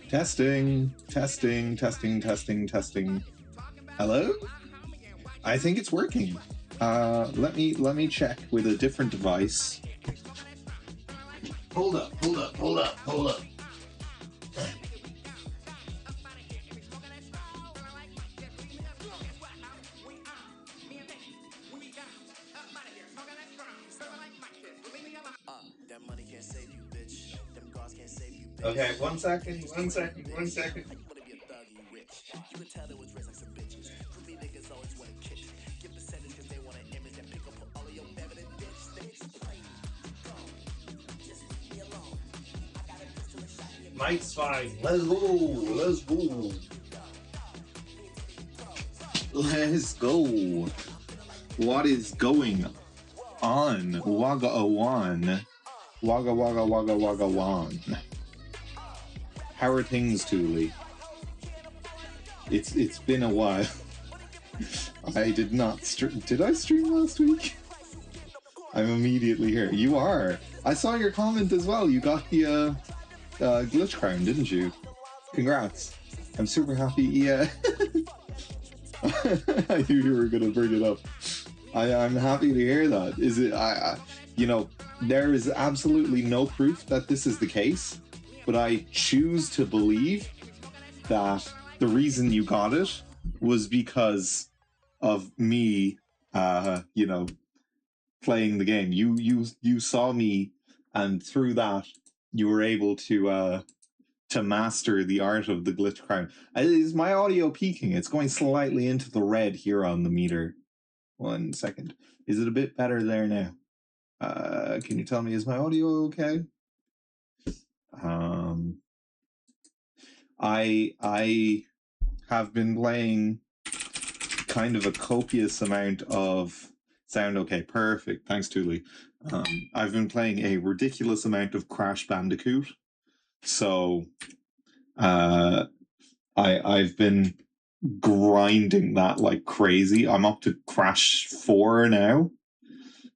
Testing, testing, testing, testing, testing. Hello? I think it's working. Let me check with a different device. Hold up. Okay, one second. Mike's fine. Let's go. What is going on? Wagga wan. How are things, Thule? It's been a while. I did not did I stream last week? I'm immediately here. You are. I saw your comment as well. You got the glitch crown, didn't you? Congrats. I'm super happy. Yeah. I knew you were gonna bring it up. I'm happy to hear that. Is it? You know, there is absolutely no proof that this is the case, but I choose to believe that the reason you got it was because of me, you know, playing the game. You saw me, and through that, you were able to master the art of the glitch crown. Is my audio peaking? It's going slightly into the red here on the meter. 1 second. Is it a bit better there now? Can you tell me, is my audio okay? I have been playing kind of a copious amount of sound. Okay, perfect. Thanks, Thule. I've been playing a ridiculous amount of Crash Bandicoot. So I've been grinding that like crazy. I'm up to Crash 4 now.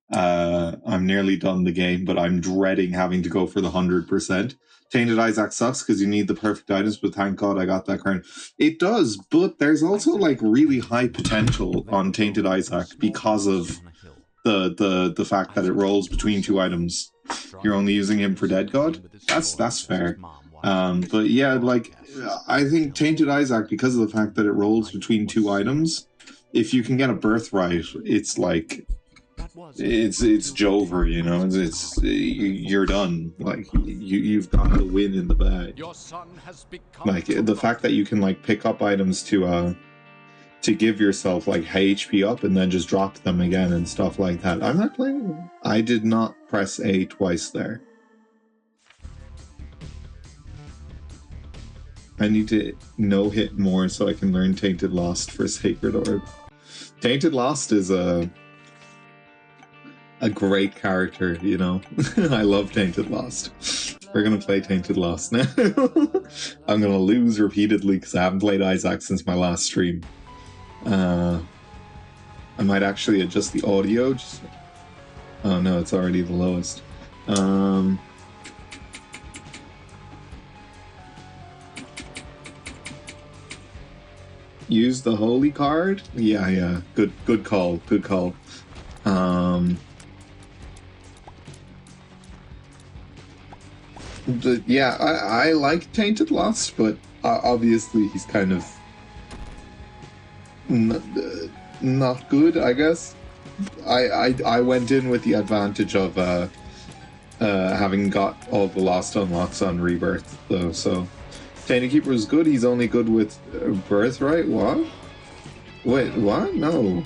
I'm nearly done the game, but I'm dreading having to go for the 100%. Tainted Isaac sucks because you need the perfect items, but thank God I got that crown. It does, but there's also like really high potential on Tainted Isaac because of the fact that it rolls between two items. You're only using him for Dead God? That's fair. But yeah, like I think Tainted Isaac, because of the fact that it rolls between two items, if you can get a birthright, it's like it's Jover, you know. It's you're done. Like you've got the win in the bag. Like the fact that you can like pick up items to give yourself like HP up and then just drop them again and stuff like that. I'm not playing. I did not press A twice there. I need to no-hit more so I can learn Tainted Lost for Sacred Orb. Tainted Lost is a great character, you know. I love Tainted Lost. We're gonna play Tainted Lost now. I'm gonna lose repeatedly because I haven't played Isaac since my last stream. I might actually adjust the audio. Oh no, it's already the lowest. Use the holy card? Yeah. Good call. Yeah, I like Tainted Lost, but obviously he's kind of not good, I guess. I went in with the advantage of having got all the Lost Unlocks on Rebirth, though, so Tainted Keeper is good. He's only good with Birthright? What? Wait, what? No.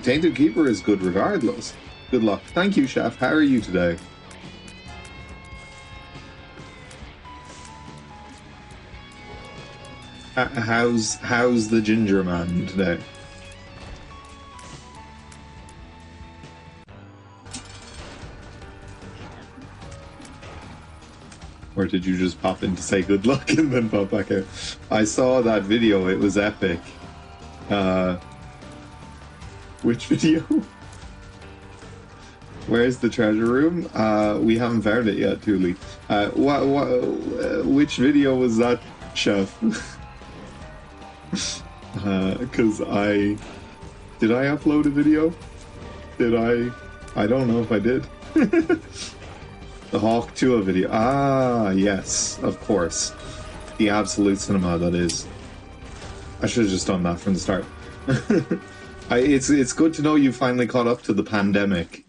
Tainted Keeper is good regardless. Good luck. Thank you, Chef. How are you today? How's the ginger man today? Or did you just pop in to say good luck and then pop back out? I saw that video, it was epic. Which video? Where's the treasure room? We haven't found it yet, Thule. Which video was that, Chef? Because did I upload a video? Did I don't know if I did. The Hawk Tuah video. Ah, yes, of course. The Absolute Cinema, that is. I should have just done that from the start. It's good to know you finally caught up to the pandemic.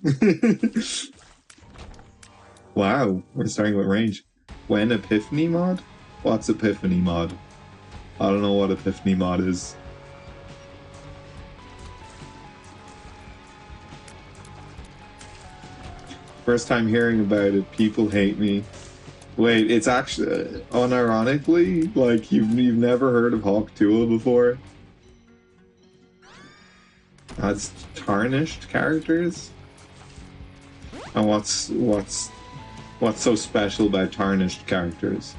Wow, we're starting with range. When Epiphany mod? What's Epiphany mod? I don't know what Epiphany mod is. First time hearing about it, people hate me. Wait, it's actually, unironically, like you've never heard of Hawk Tuah before? That's tarnished characters? And what's so special about tarnished characters?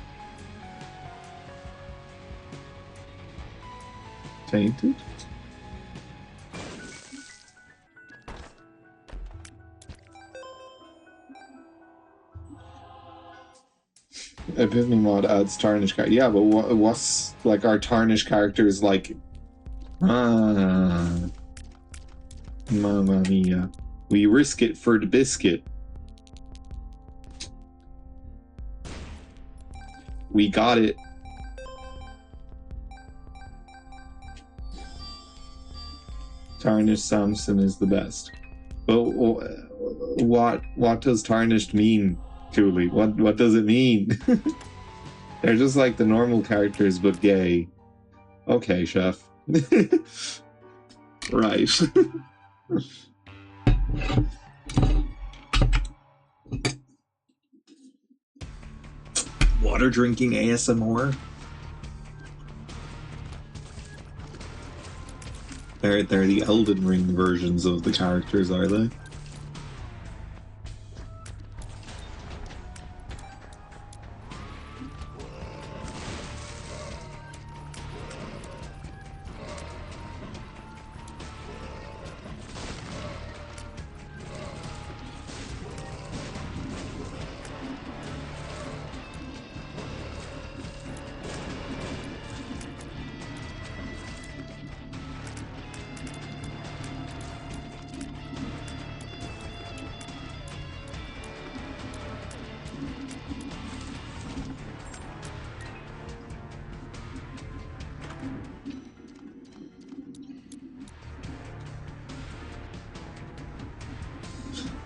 Tainted? Epiphany mod adds tarnished characters. Yeah, but what's like our tarnished characters like? Mamma mia. We risk it for the biscuit. We got it. Tarnished Samson is the best. But what does tarnished mean, Thule? What does it mean? They're just like the normal characters, but gay. Okay, Chef. Right. Water drinking ASMR? They're the Elden Ring versions of the characters, are they?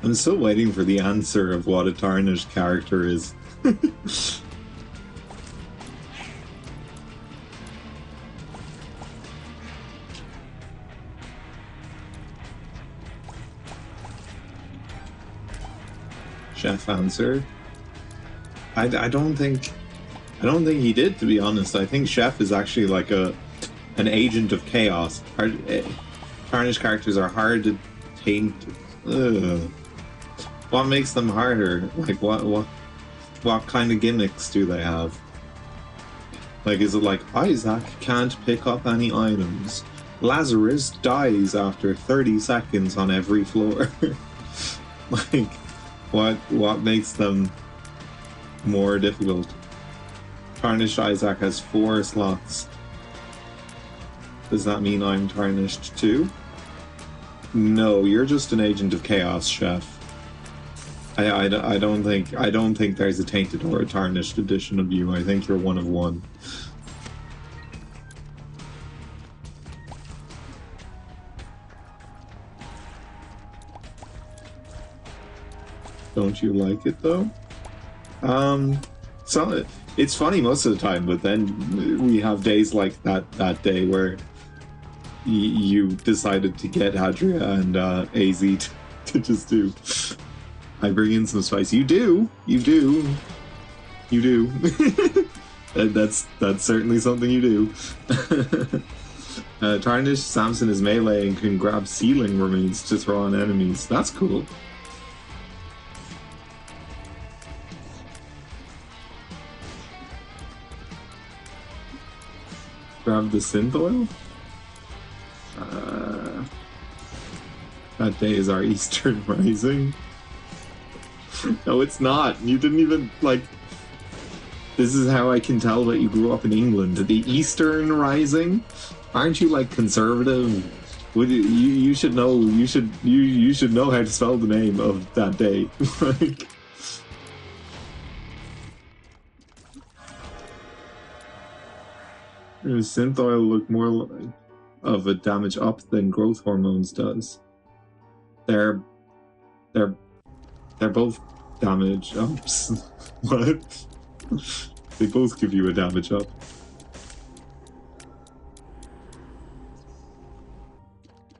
I'm still waiting for the answer of what a tarnished character is. Chef answered. I don't think he did, to be honest. I think Chef is actually like an agent of chaos. Tarnished characters are hard to taint. Ugh. What makes them harder? Like what kind of gimmicks do they have? Like, is it like Isaac can't pick up any items? Lazarus dies after 30 seconds on every floor. Like, what makes them more difficult? Tarnished Isaac has 4 slots. Does that mean I'm tarnished too? No, you're just an agent of chaos, Chef. I don't think there's a tainted or a tarnished edition of you. I think you're one of one. Don't you like it though? So it's funny most of the time, but then we have days like that day where you decided to get Hadria and AZ to just do. I bring in some spice. You do. That's certainly something you do. Tarnish Samson is melee and can grab ceiling remains to throw on enemies. That's cool. Grab the synth oil? That day is our Eastern Rising. No, it's not. You didn't even, like... This is how I can tell that you grew up in England. The Eastern Rising? Aren't you, like, conservative? Would you should know. You should know how to spell the name of that day. Like... Synth oil look more like of a damage up than growth hormones does. They're both damage ups. What? They both give you a damage up.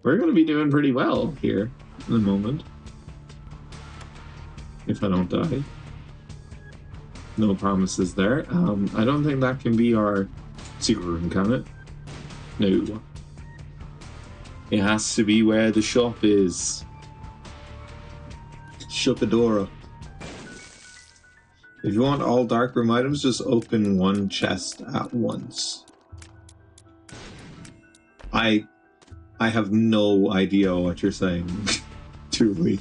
We're gonna be doing pretty well here in the moment. If I don't die. No promises there. I don't think that can be our secret room, can it? No. It has to be where the shop is. Shut the door up. If you want all dark room items, just open one chest at once. I have no idea what you're saying. Truly.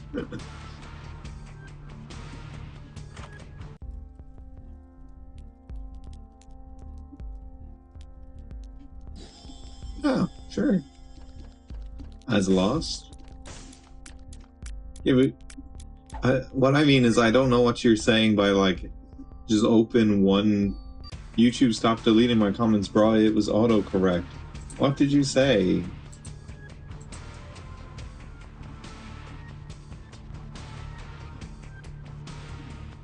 Oh, sure. As lost? Yeah, but what I mean is I don't know what you're saying by, like, just open one... YouTube stopped deleting my comments, bro. It was autocorrect. What did you say?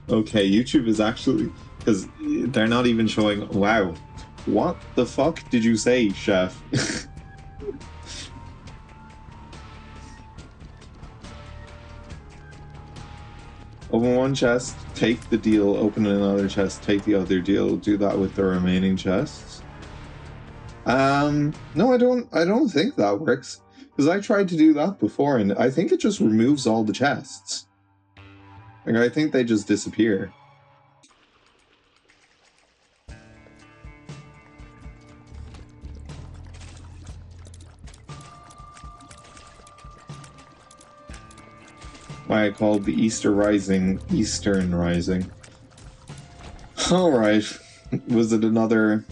Okay, YouTube is actually... Because they're not even showing... Wow. What the fuck did you say, chef? Open one chest, take the deal, open another chest, take the other deal, do that with the remaining chests. No, I don't think that works. Because I tried to do that before and I think it just removes all the chests. Like, I think they just disappear. Why I called the Easter Rising Eastern Rising. Alright. Was it another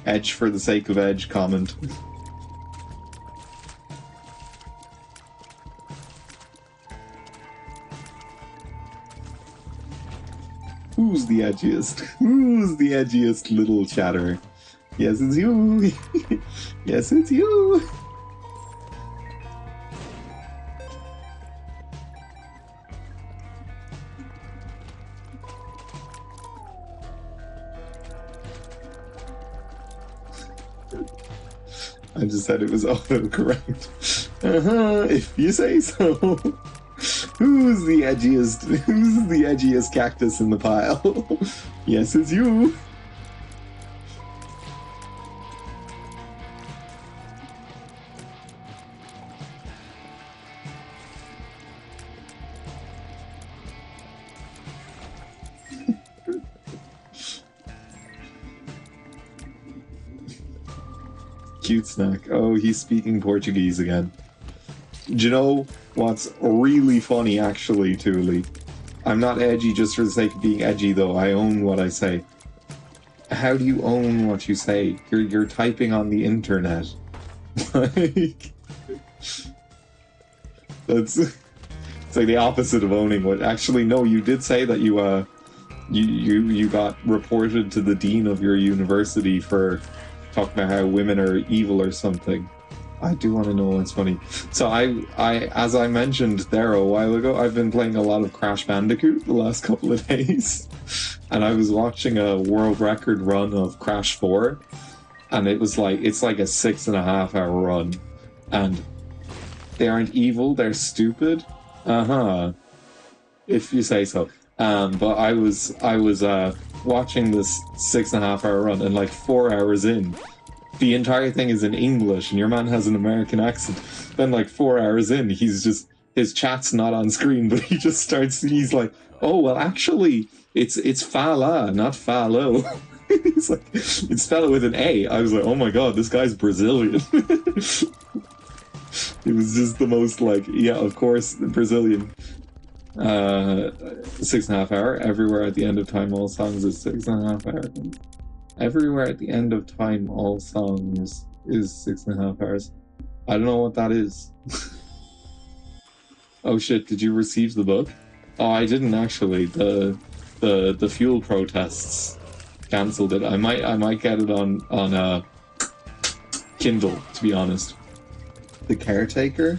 edge for the sake of edge comment? Who's the edgiest? Who's the edgiest little chatter? Yes, it's you! Yes, it's you! I just said it was autocorrect. If you say so. Who's the edgiest cactus in the pile? Yes, it's you. Cute snack. Oh, he's speaking Portuguese again. Do you know what's really funny, actually, Thule? I'm not edgy just for the sake of being edgy, though. I own what I say. How do you own what you say? You're typing on the internet. Like... It's like the opposite of owning what... Actually, no, you did say that you got reported to the dean of your university for... talking about how women are evil or something. I do want to know what's funny. So as I mentioned there a while ago, I've been playing a lot of Crash Bandicoot the last couple of days. And I was watching a world record run of Crash 4. And it's like a 6.5 hour run. And they aren't evil, they're stupid. If you say so. But I was watching this 6.5 hour run, and like 4 hours in, the entire thing is in English, and your man has an American accent. Then like 4 hours in, his chat's not on screen, but he just starts. He's like, "Oh well, actually, it's Fala, not Fallo." He's like, "It's Fala with an A." I was like, "Oh my god, this guy's Brazilian." It was just the most like, yeah, of course, Brazilian. 6.5 hour. Everywhere at the end of time, all songs is 6.5 hours. Everywhere at the end of time, all songs is 6.5 hours. I don't know what that is. Oh shit! Did you receive the book? Oh, I didn't actually. The fuel protests cancelled it. I might get it on Kindle, to be honest. The Caretaker?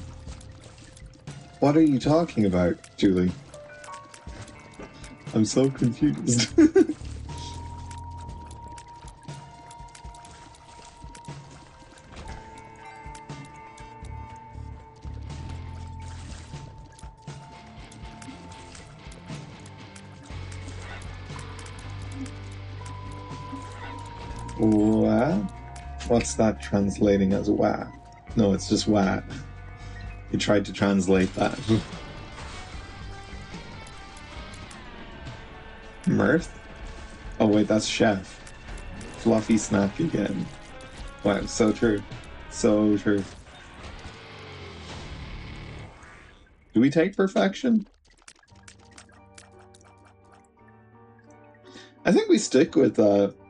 What are you talking about, Julie? I'm so confused. Wah? What's that translating as wah? No, it's just wah. You tried to translate that. Mirth? Oh wait, that's chef. Fluffy snack again. Wow, so true. So true. Do we take perfection? I think we stick with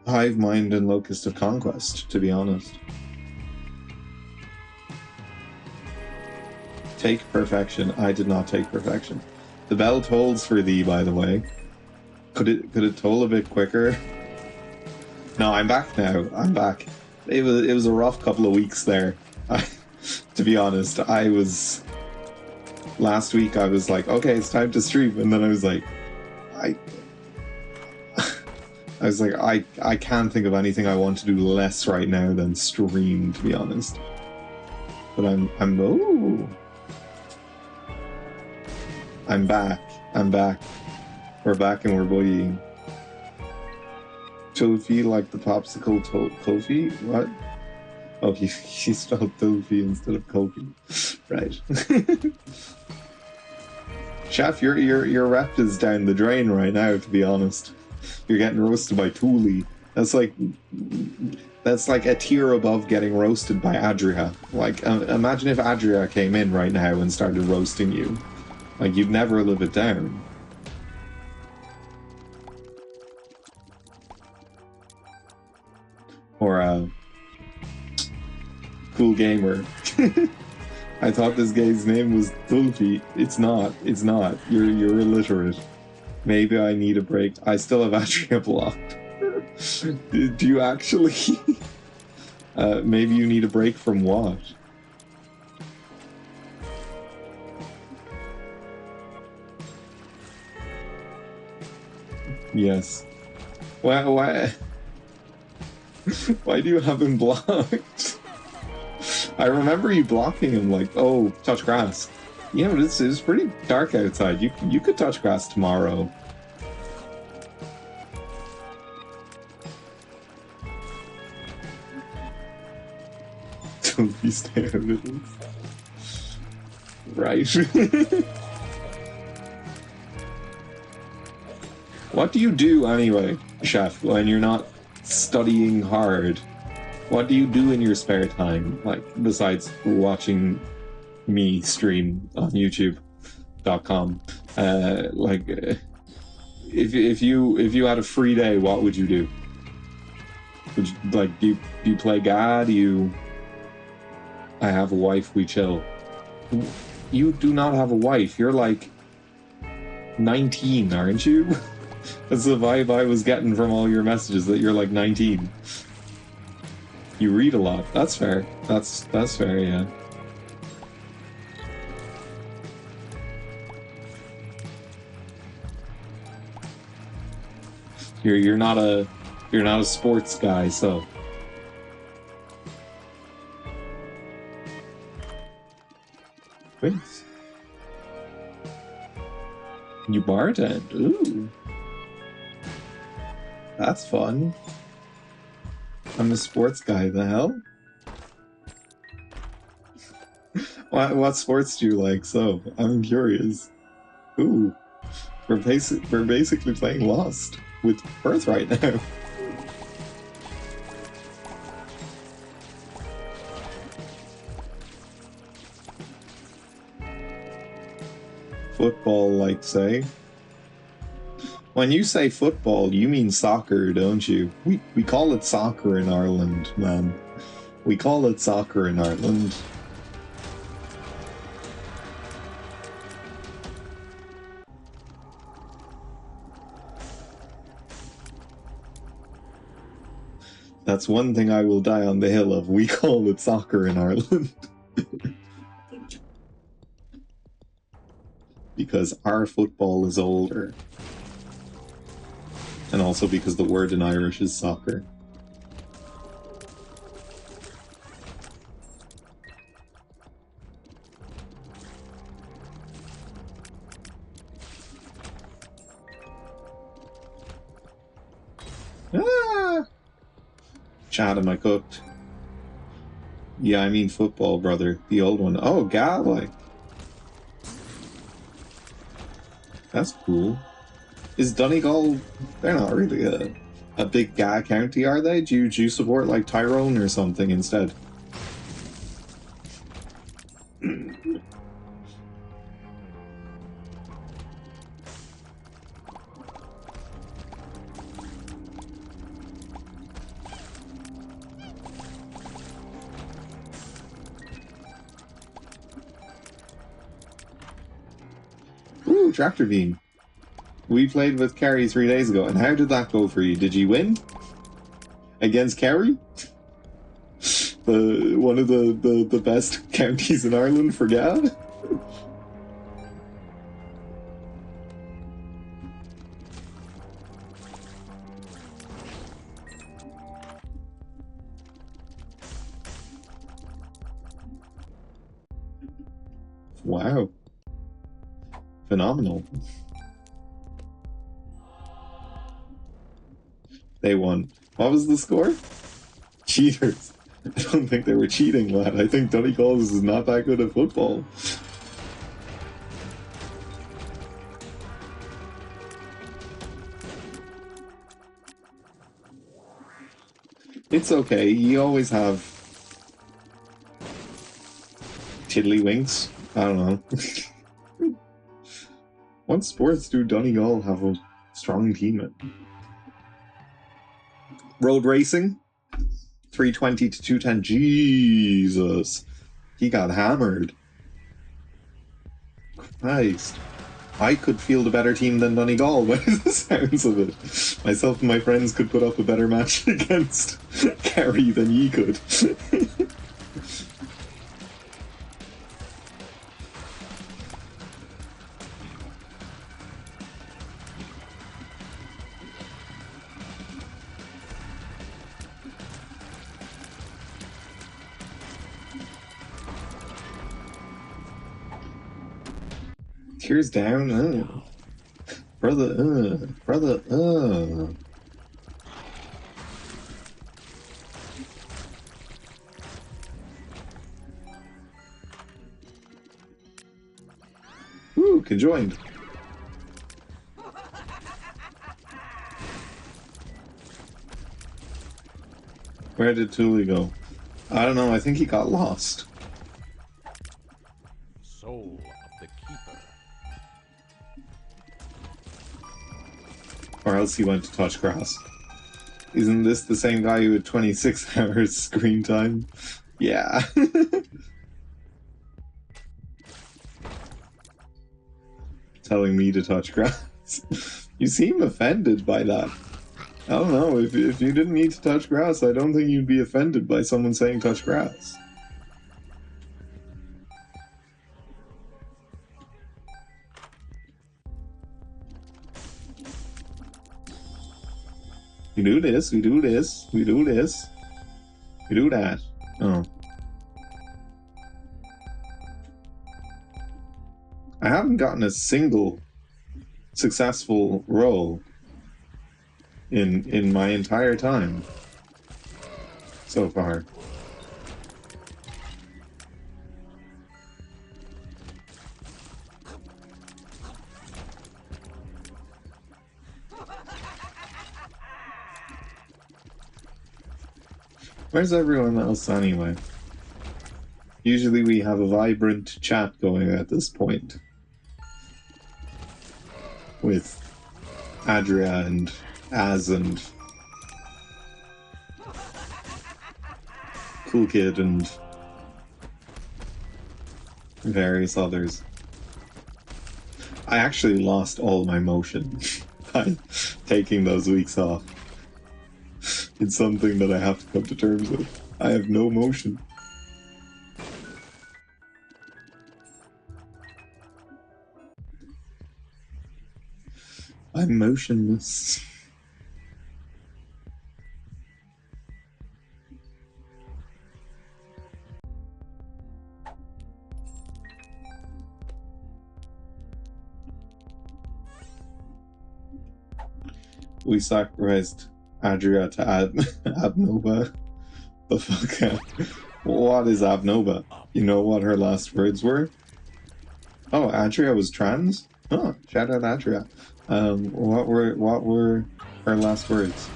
Hive Mind and Locust of Conquest, to be honest. Take perfection. I did not take perfection. The bell tolls for thee, by the way. Could it toll a bit quicker? No, I'm back now. I'm back. It was a rough couple of weeks there. To be honest, last week I was like, okay, it's time to stream, and then I was like, I can't think of anything I want to do less right now than stream, to be honest. But I'm back. I'm back. We're back and we're bullying. Tofi like the popsicle Kofi? What? Oh, he spelled Tofi instead of Kofi. Right. Chef, your rep is down the drain right now, to be honest. You're getting roasted by Thule. That's like a tier above getting roasted by Adria. Like, imagine if Adria came in right now and started roasting you. Like, you'd never live it down. Or, Cool Gamer. I thought this guy's name was Thulfi. It's not. It's not. You're illiterate. Maybe I need a break. I still have Adria blocked. Do you actually? Maybe you need a break from what? Yes. Why? Why do you have him blocked? I remember you blocking him like, oh, touch grass. Yeah, but it's pretty dark outside. You could touch grass tomorrow. Don't be stay out of it. Right. What do you do anyway, Chef, when you're not studying hard? What do you do in your spare time, like, besides watching me stream on YouTube.com? If you had a free day, what would you do? Would you, like, do you play God? I have a wife, we chill. You do not have a wife. You're like 19, aren't you? That's the vibe I was getting from all your messages, that you're like 19. You read a lot. That's fair. That's fair, yeah. You're not a sports guy, so. Thanks. You bartend. Ooh. That's fun. I'm a sports guy, the hell? What sports do you like? So, I'm curious. Ooh, we're basically playing Lost with Earth right now. Football, like say. When you say football, you mean soccer, don't you? We call it soccer in Ireland, man. We call it soccer in Ireland. That's one thing I will die on the hill of. We call it soccer in Ireland. Because our football is older. And also because the word in Irish is soccer. Ah! Chad, I cooked? Yeah, I mean football, brother. The old one. Oh, Galway. That's cool. Is Donegal... They're not really a big GA county, are they? Do you support, like, Tyrone or something instead? Ooh, Tractor Beam. We played with Kerry 3 days ago, and how did that go for you? Did you win? Against Kerry? One of the best counties in Ireland for GA? Wow. Phenomenal. They won. What was the score? Cheaters. I don't think they were cheating, lad. I think Donegal is not that good at football. It's okay. You always have tiddlywinks. I don't know. What sports do Donegal have a strong team in? Road racing? 320 to 210. Jesus. He got hammered. Christ. I could field a better team than Donegal by the sounds of it. Myself and my friends could put up a better match against Kerry than ye could. Tears down, brother, Ooh, conjoined. Where did Thule go? I don't know, I think he got lost. Soul of the Keeper. Or else he went to touch grass. Isn't this the same guy who had 26 hours screen time? Yeah. Telling me to touch grass. You seem offended by that. I don't know, if you didn't need to touch grass, I don't think you'd be offended by someone saying touch grass. We do this, we do this, we do this. We do that. Oh. I haven't gotten a single successful roll. in my entire time so far. Where's everyone else anyway? Usually we have a vibrant chat going at this point. With Adria and Az and Cool Kid and various others. I actually lost all my motion by taking those weeks off. It's something that I have to come to terms with. I have no motion. I'm motionless. We sacrificed Adria to Abnova. The fuck? What is Abnova? You know what her last words were? Oh, Adria was trans? Oh, shout out Adria. What were her last words?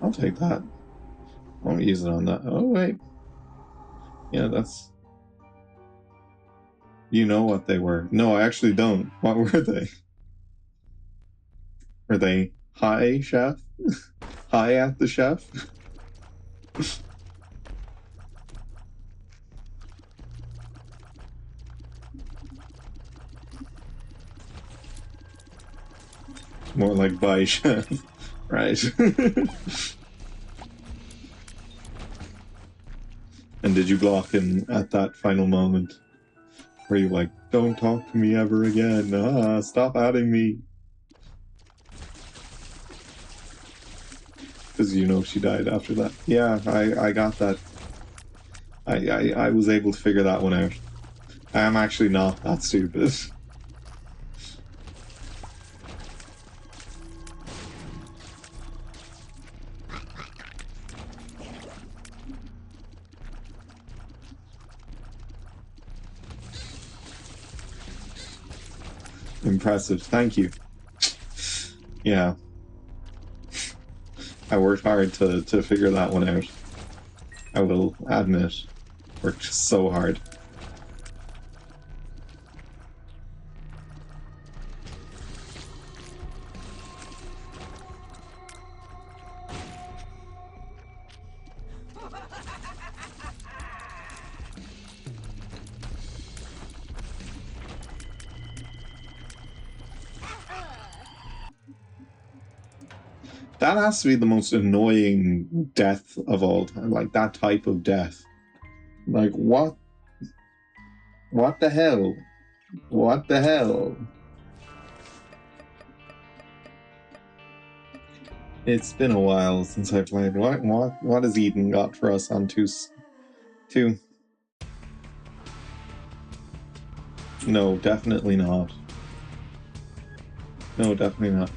I'll take that. I won't use it on that. Oh, wait. Yeah, that's... You know what they were. No, I actually don't. What were they? Are they hi, chef? Hi at the chef? More like bye, chef. Right. And did you block him at that final moment? Were you like, don't talk to me ever again. Stop adding me. Because you know she died after that. Yeah, I got that. I was able to figure that one out. I am actually not that stupid. Impressive, thank you. Yeah. I worked hard to figure that one out. I will admit. Worked so hard. That has to be the most annoying death of all time. Like, that type of death. Like, what? What the hell? What the hell? It's been a while since I played. What has Eden got for us on 2? No, definitely not. No, definitely not.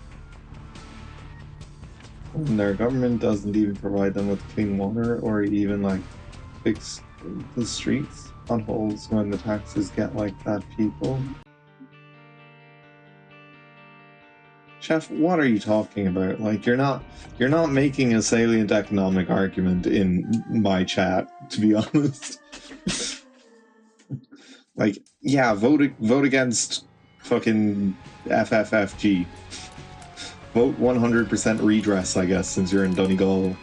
And their government doesn't even provide them with clean water or even like fix the streets potholes when the taxes get like that, people. Chef, what are you talking about? Like, you're not making a salient economic argument in my chat, to be honest. Like, yeah, vote against fucking FFFG. Vote 100% redress, I guess, since you're in Donegal.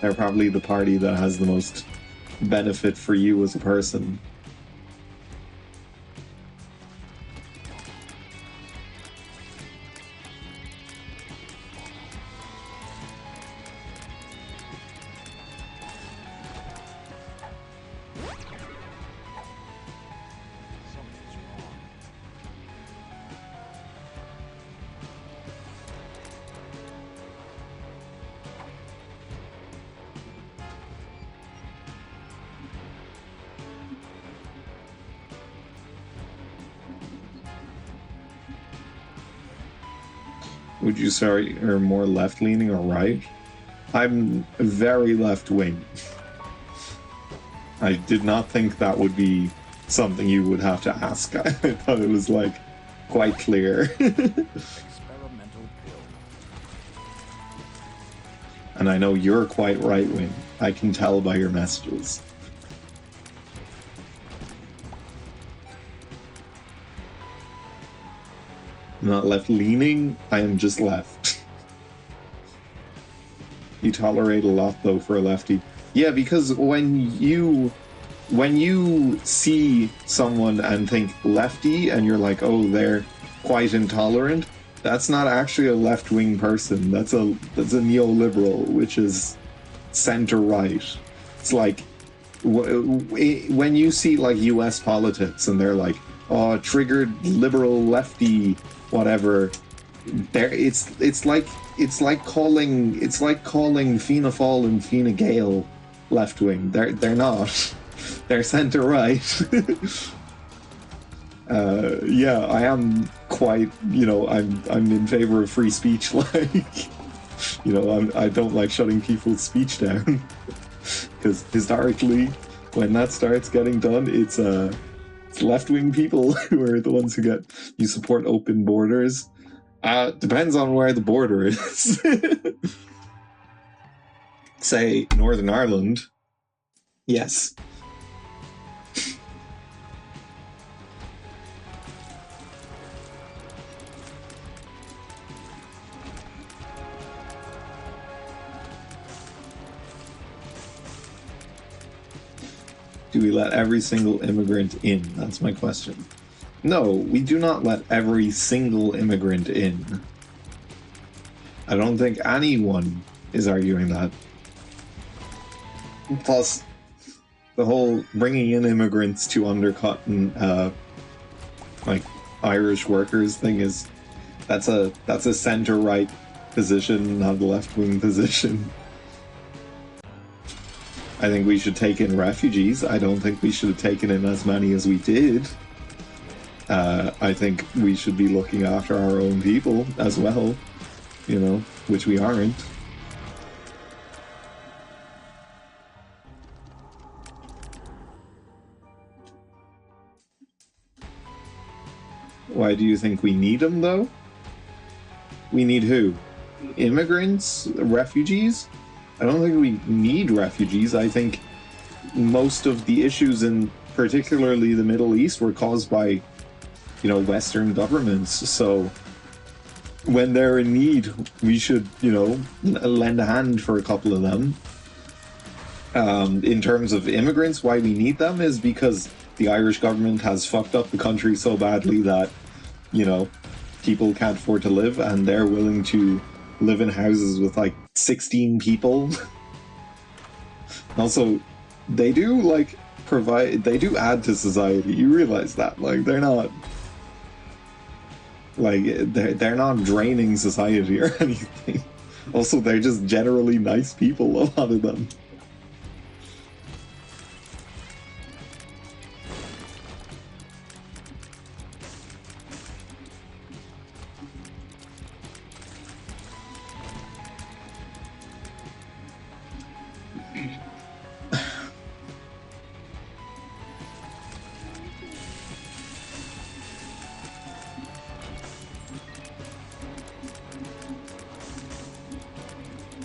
They're probably the party that has the most benefit for you as a person. Would you say you're more left-leaning or right? I'm very left-wing. I did not think that would be something you would have to ask. I thought it was, like, quite clear. Experimental build. And I know you're quite right-wing. I can tell by your messages. I'm not left-leaning, I am just left. You tolerate a lot, though, for a lefty. Yeah, because when you see someone and think lefty, and you're like, oh, they're quite intolerant, that's not actually a left-wing person. That's a neoliberal, which is center-right. It's like, when you see, like, US politics, and they're like, oh, triggered liberal lefty whatever, there it's like calling Fianna Fáil and Fine Gael left wing. They're not. They're centre right. Yeah, I am quite, I'm in favor of free speech. Like, I don't like shutting people's speech down, because historically, when that starts getting done, it's left-wing people who are the ones who you support open borders. Depends on where the border is. Say Northern Ireland. Yes. Do we let every single immigrant in? That's my question. No, we do not let every single immigrant in. I don't think anyone is arguing that. Plus, the whole bringing in immigrants to undercut like Irish workers thing that's a center-right position, not a left-wing position. I think we should take in refugees. I don't think we should have taken in as many as we did. I think we should be looking after our own people as well, which we aren't. Why do you think we need them, though? We need who? Immigrants? Refugees? I don't think we need refugees. I think most of the issues in particularly the Middle East were caused by, Western governments. So when they're in need, we should, lend a hand for a couple of them. In terms of immigrants, why we need them is because the Irish government has fucked up the country so badly that, people can't afford to live, and they're willing to live in houses with like 16 people. Also, they do they do add to society. You realize that, like, they're not draining society or anything. Also, they're just generally nice people, a lot of them.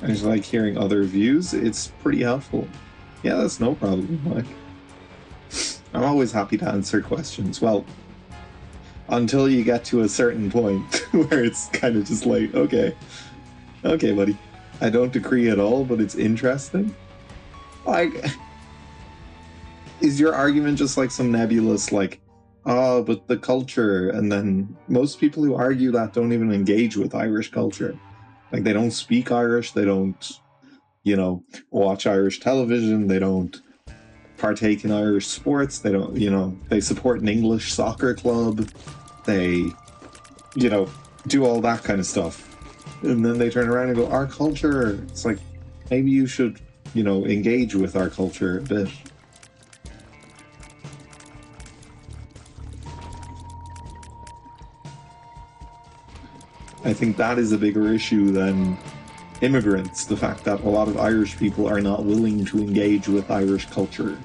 I just like hearing other views. It's pretty helpful. Yeah, that's no problem, Mike. I'm always happy to answer questions. Well, until you get to a certain point where it's kind of just like, okay, buddy. I don't agree at all, but it's interesting. Like, is your argument just like some nebulous, like, oh, but the culture, and then most people who argue that don't even engage with Irish culture. Like, they don't speak Irish, they don't, watch Irish television, they don't partake in Irish sports, they don't, they support an English soccer club, they, do all that kind of stuff. And then they turn around and go, our culture, it's like, maybe you should, engage with our culture a bit. I think that is a bigger issue than immigrants. The fact that a lot of Irish people are not willing to engage with Irish culture.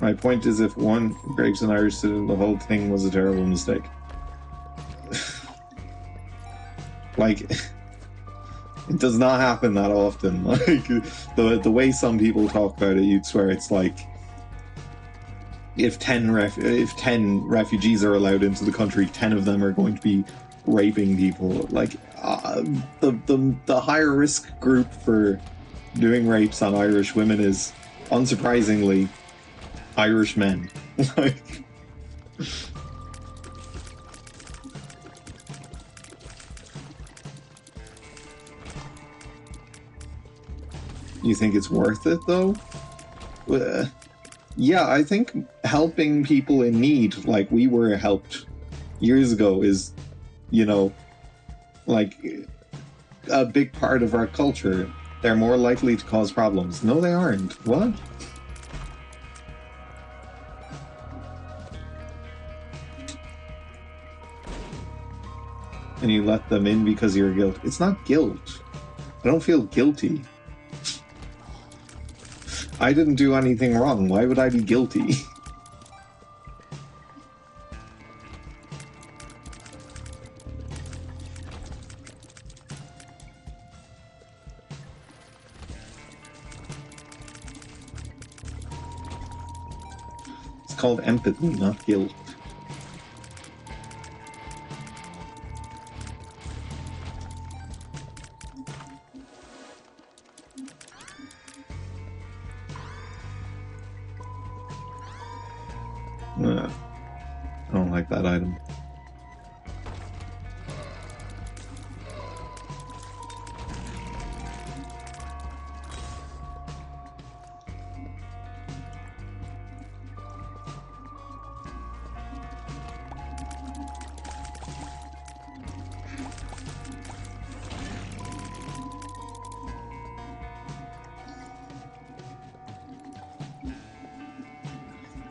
My point is, if one rapes an Irish citizen, the whole thing was a terrible mistake. Like, it does not happen that often. Like, the way some people talk about it, you'd swear it's like, if 10 refugees are allowed into the country, 10 of them are going to be raping people. Like, the higher risk group for doing rapes on Irish women is, unsurprisingly, Irish men. Like, you think it's worth it, though? Yeah, I think helping people in need, like we were helped years ago, is, you know, like a big part of our culture. They're more likely to cause problems. No, they aren't. What? And you let them in because you're guilt. It's not guilt. I don't feel guilty. I didn't do anything wrong. Why would I be guilty? It's called empathy, not guilt. I don't like that item.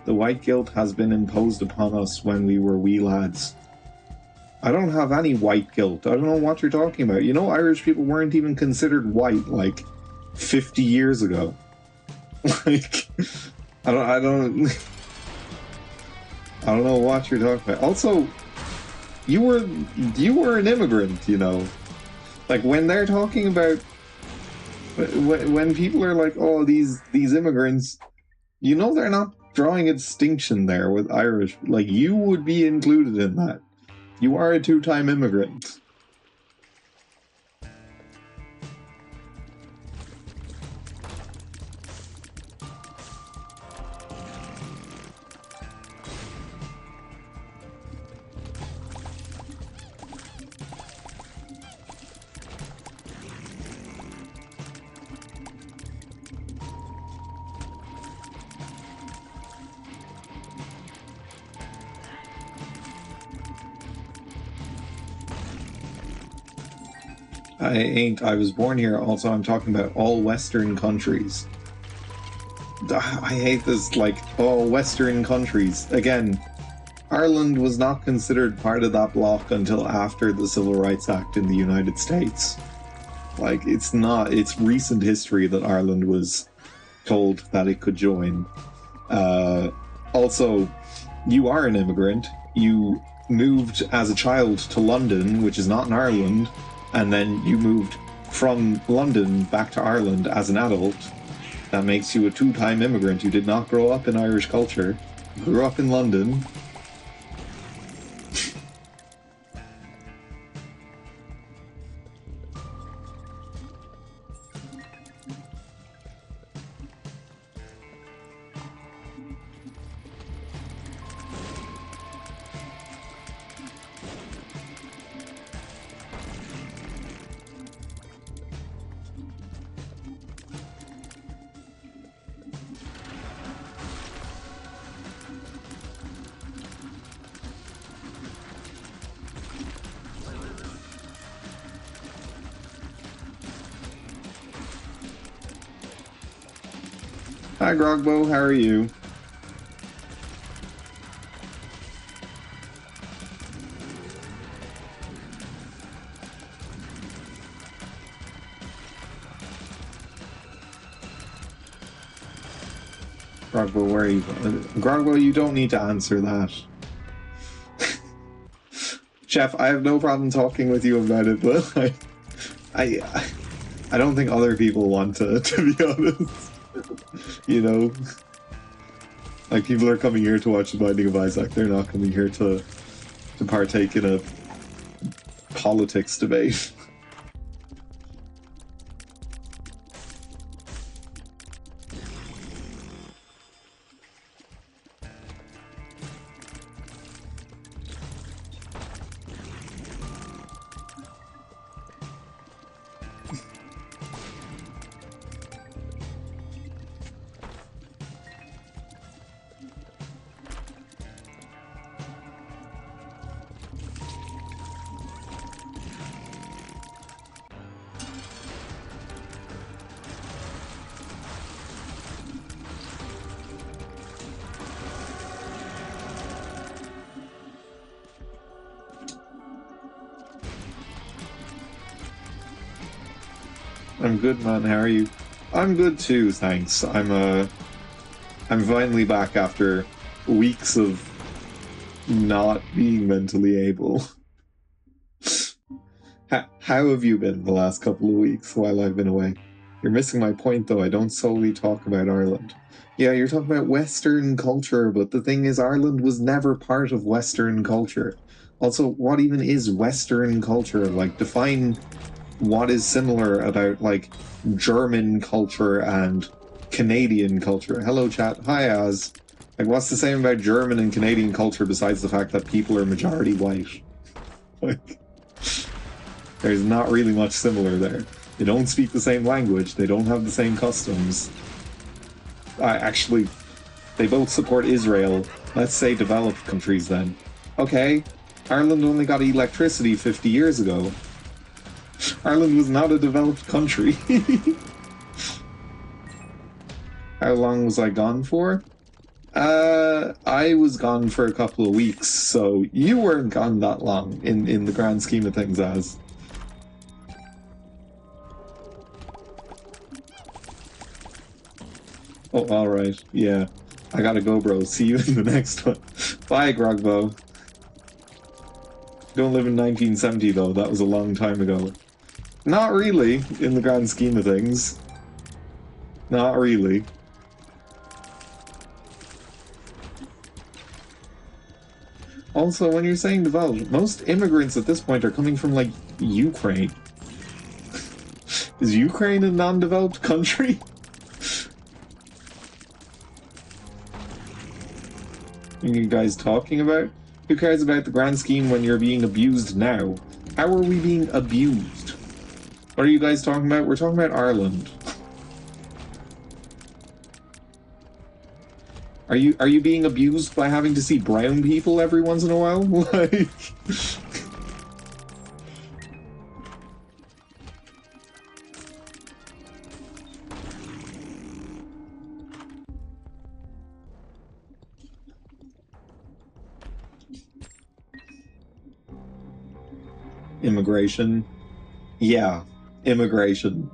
The white guilt has been imposed upon us when we were wee lads. I don't have any white guilt. I don't know what you're talking about. You know, Irish people weren't even considered white like 50 years ago. Like, I don't know what you're talking about. Also, you were an immigrant, you know. Like, when they're talking about, when people are like, oh, these immigrants, you know, they're not drawing a distinction there with Irish. Like, you would be included in that. You are a two-time immigrant. I was born here. Also, I'm talking about all Western countries. I hate this, like, all Western countries. Again, Ireland was not considered part of that bloc until after the Civil Rights Act in the United States. Like, it's recent history that Ireland was told that it could join. Also, you are an immigrant. You moved as a child to London, which is not in Ireland, and then you moved from London back to Ireland as an adult. That makes you a two-time immigrant. You did not grow up in Irish culture. You grew up in London. Hi, Grogbo. How are you? Grogbo, where are you? Grogbo, you don't need to answer that. Chef, I have no problem talking with you about it, but I don't think other people want to be honest. You know? Like, people are coming here to watch The Binding of Isaac. They're not coming here to partake in a politics debate. I'm good, man. How are you? I'm good too, thanks. I'm finally back after weeks of not being mentally able. How have you been the last couple of weeks while I've been away? You're missing my point, though. I don't solely talk about Ireland. Yeah, you're talking about Western culture, but the thing is, Ireland was never part of Western culture. Also, what even is Western culture? Like, define what is similar about, like, German culture and Canadian culture. Hello, chat. Hi, Az. Like, what's the same about German and Canadian culture besides the fact that people are majority white? Like, there's not really much similar there. They don't speak the same language. They don't have the same customs. Actually, they both support Israel. Let's say developed countries then. Okay, Ireland only got electricity 50 years ago. Ireland was not a developed country. How long was I gone for? I was gone for a couple of weeks, so you weren't gone that long in the grand scheme of things, Az. Oh, alright. Yeah. I gotta go, bro. See you in the next one. Bye, Grogbo. Don't live in 1970, though. That was a long time ago. Not really, in the grand scheme of things. Not really. Also, when you're saying developed, most immigrants at this point are coming from, like, Ukraine. Is Ukraine a non-developed country? What are you guys talking about? Who cares about the grand scheme when you're being abused now? How are we being abused? What are you guys talking about? We're talking about Ireland. Are you being abused by having to see brown people every once in a while? Like... Immigration. Yeah, immigration.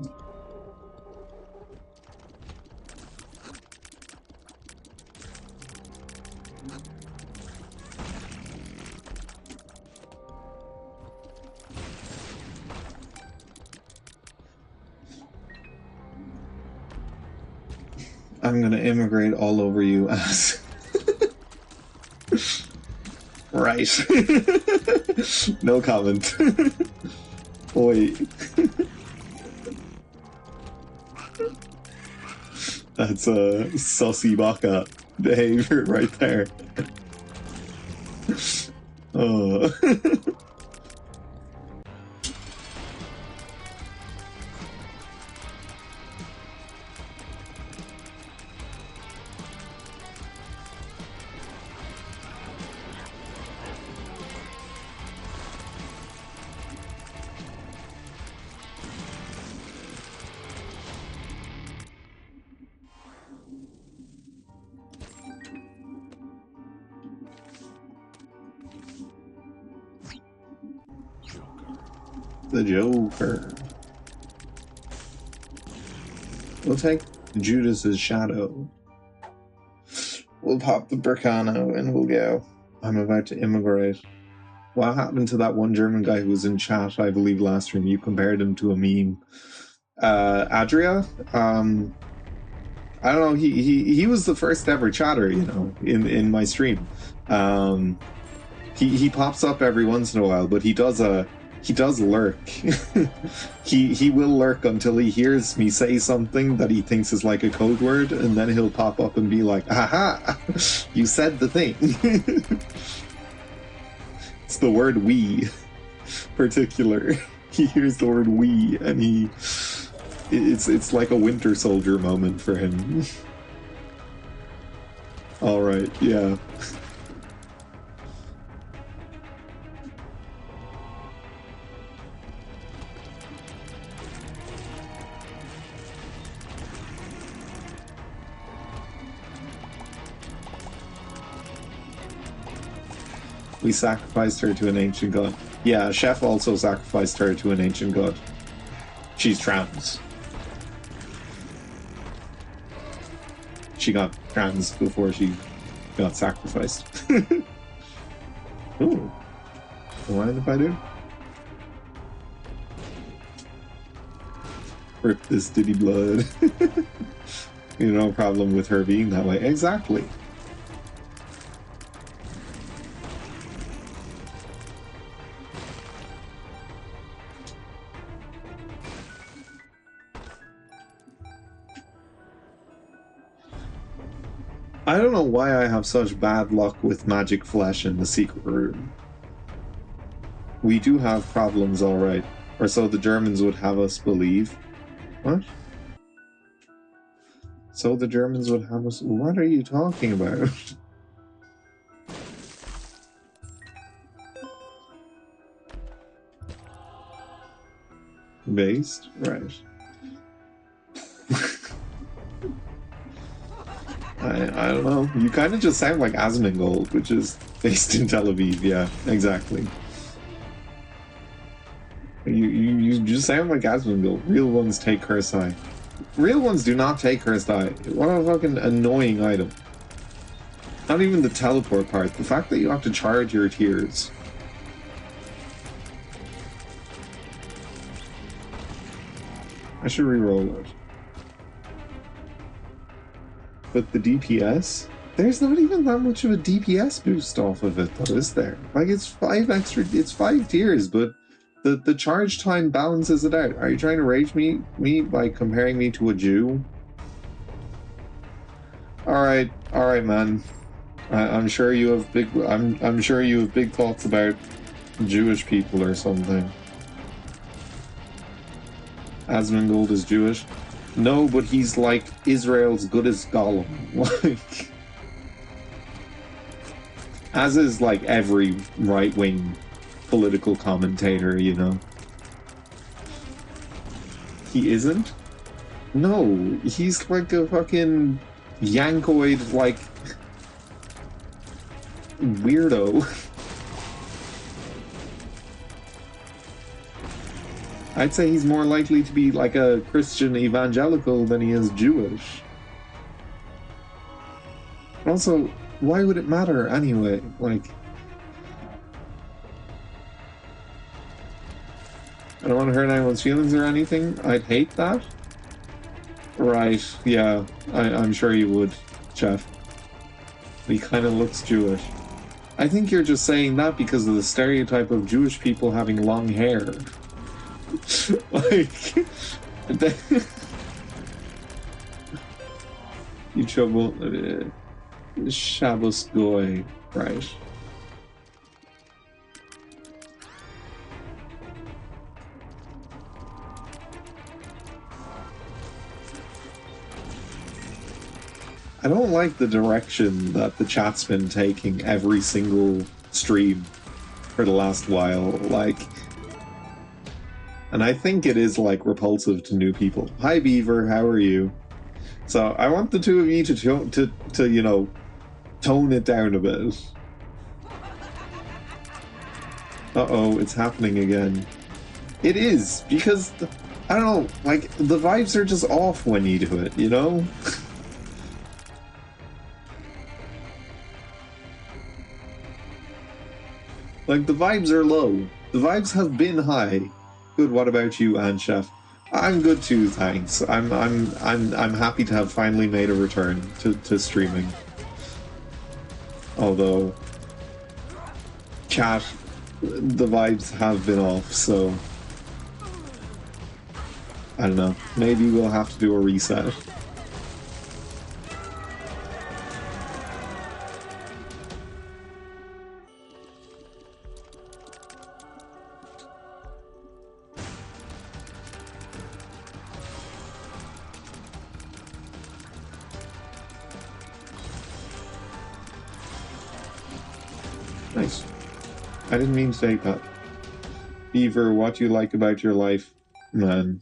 I'm gonna immigrate all over you as... Right. No comment. Wait. That's a sussy baka behavior right there. Oh. the Joker. We'll take Judas's shadow. We'll pop the Bricano and we'll go. I'm about to immigrate. What happened to that one German guy who was in chat, I believe, last stream? You compared him to a meme. Adria? I don't know, he was the first ever chatter, you know, in my stream. He pops up every once in a while, but he does lurk. he will lurk until he hears me say something that he thinks is like a code word, and then he'll pop up and be like, "Aha! You said the thing." It's the word "we," particular. He hears the word "we," and it's like a Winter Soldier moment for him. All right, yeah. We sacrificed her to an ancient god. Yeah, Chef also sacrificed her to an ancient god. She's trans. She got trans before she got sacrificed. Ooh. Mind if I do? Rip this Diddy blood. You know, no problem with her being that way. Exactly. I don't know why I have such bad luck with magic flesh in the secret room. We do have problems, alright. Or so the Germans would have us believe. What? So the Germans would have us... What are you talking about? Based? Right. I don't know. You kind of just sound like Asmongold, which is based in Tel Aviv. Yeah, exactly. You just sound like Asmongold. Real ones take Kursai. Real ones do not take Kursai. What a fucking annoying item. Not even the teleport part. The fact that you have to charge your tears. I should re-roll it. But the DPS? There's not even that much of a DPS boost off of it, though, is there? Like, it's 5 tiers, but the charge time balances it out. Are you trying to rage me by comparing me to a Jew? Alright, man. I'm sure you have big I'm sure you have big thoughts about Jewish people or something. Asmongold is Jewish. No, but he's like Israel's good as Gollum. Like, as is like every right-wing political commentator, you know. He isn't? No, he's like a fucking Yankoid, like, weirdo. I'd say he's more likely to be like a Christian evangelical than he is Jewish. Also, why would it matter anyway? Like, I don't want to hurt anyone's feelings or anything. I'd hate that. Right, yeah, I'm sure you would, Jeff. He kind of looks Jewish. I think you're just saying that because of the stereotype of Jewish people having long hair. Like, you trouble Shabbos Goy, right? I don't like the direction that the chat's been taking every single stream for the last while. Like, and I think it is, like, repulsive to new people. Hi, Beaver, how are you? So, I want the two of you to you know, tone it down a bit. Uh-oh, it's happening again. It is, because, I don't know, like, the vibes are just off when you do it, you know? Like, the vibes are low. The vibes have been high. Good, what about you, Anne Chef? I'm good too, thanks. I'm happy to have finally made a return to streaming. Although, chat, the vibes have been off, so I don't know. Maybe we'll have to do a reset. Nice. I didn't mean to say that. Beaver, what do you like about your life? Man.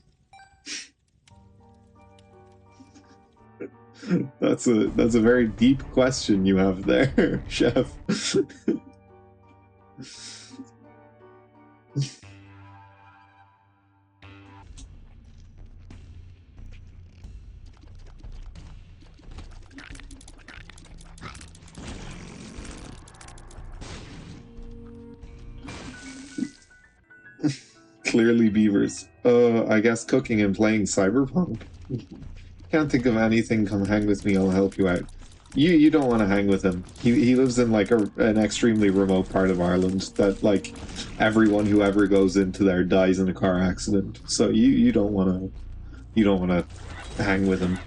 That's a very deep question you have there, Chef. Clearly beavers. I guess cooking and playing Cyberpunk. Can't think of anything. Come hang with me, I'll help you out. You don't want to hang with him. He lives in like an extremely remote part of Ireland that like everyone who ever goes into there dies in a car accident. So you don't want to hang with him.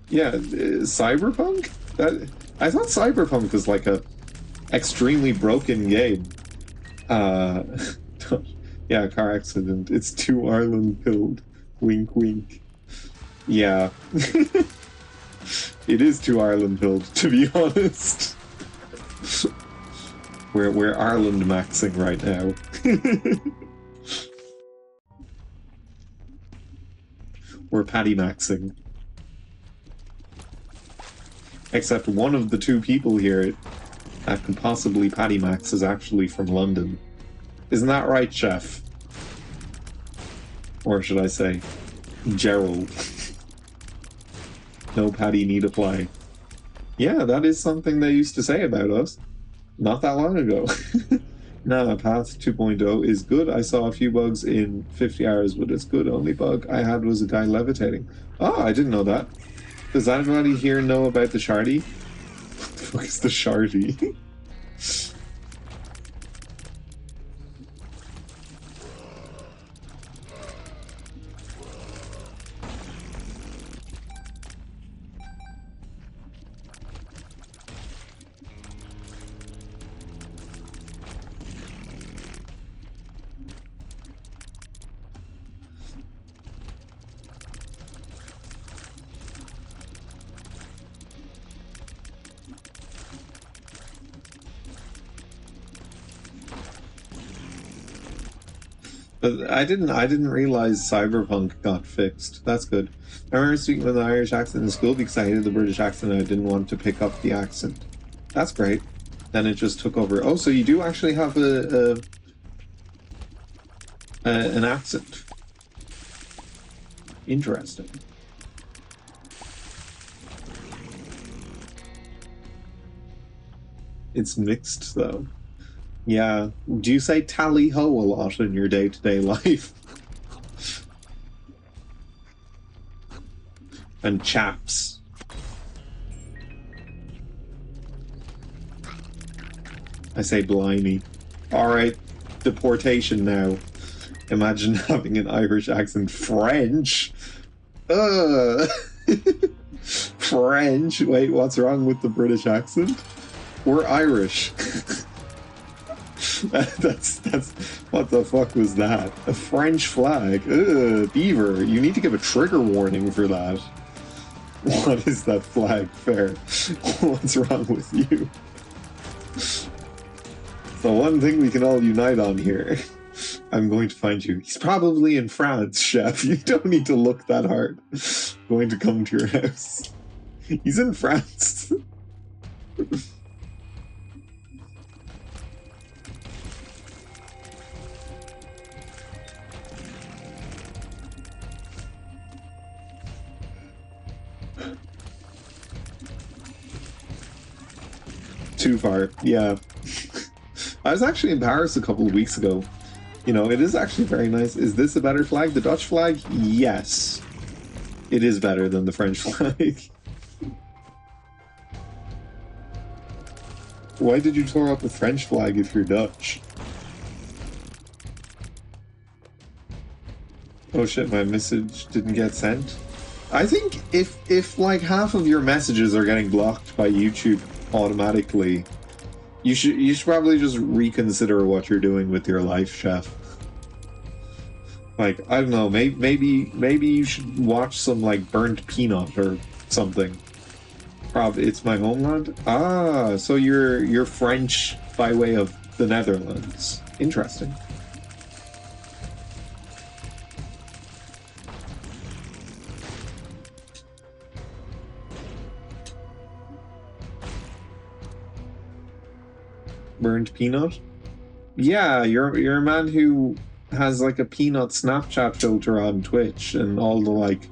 Yeah, Cyberpunk? I thought Cyberpunk was like a extremely broken game. Yeah, car accident. It's too Ireland pilled. Wink, wink. Yeah. It is too Ireland pilled, to be honest. We're Ireland maxing right now. We're Paddy maxing. Except one of the two people here that could possibly Paddy max is actually from London. Isn't that right, Chef? Or should I say, Gerald? No Paddy need apply. Yeah, that is something they used to say about us. Not that long ago. Nah, Path 2.0 is good. I saw a few bugs in 50 hours, but it's good. Only bug I had was a guy levitating. Oh, I didn't know that. Does anybody here know about the Shardy? What the fuck is the Shardy? But I didn't realize Cyberpunk got fixed. That's good. I remember speaking with an Irish accent in school because I hated the British accent and I didn't want to pick up the accent. That's great. Then it just took over. Oh, so you do actually have an accent. Interesting. It's mixed though. Yeah. Do you say tally ho a lot in your day-to-day life? And chaps. I say blimey. Alright, deportation now. Imagine having an Irish accent. French? French? Wait, what's wrong with the British accent? We're Irish. That's what the fuck was that? A French flag? Ugh, Beaver, you need to give a trigger warning for that. What is that flag? Fair. What's wrong with you? The one thing we can all unite on here. I'm going to find you. He's probably in France, Chef. You don't need to look that hard. Going to come to your house. He's in France. too far. Yeah. I was actually in Paris a couple of weeks ago. You know, it is actually very nice. Is this a better flag? The Dutch flag? Yes. It is better than the French flag. Why did you throw up the French flag if you're Dutch? Oh shit, my message didn't get sent. I think if like half of your messages are getting blocked by YouTube automatically, you should probably just reconsider what you're doing with your life, Chef. Like, I don't know, maybe you should watch some like Burnt Peanut or something. Probably It's My Homeland. Ah, so you're French by way of the Netherlands. Interesting. Burnt Peanut? Yeah, you're a man who has like a peanut Snapchat filter on Twitch, and all the like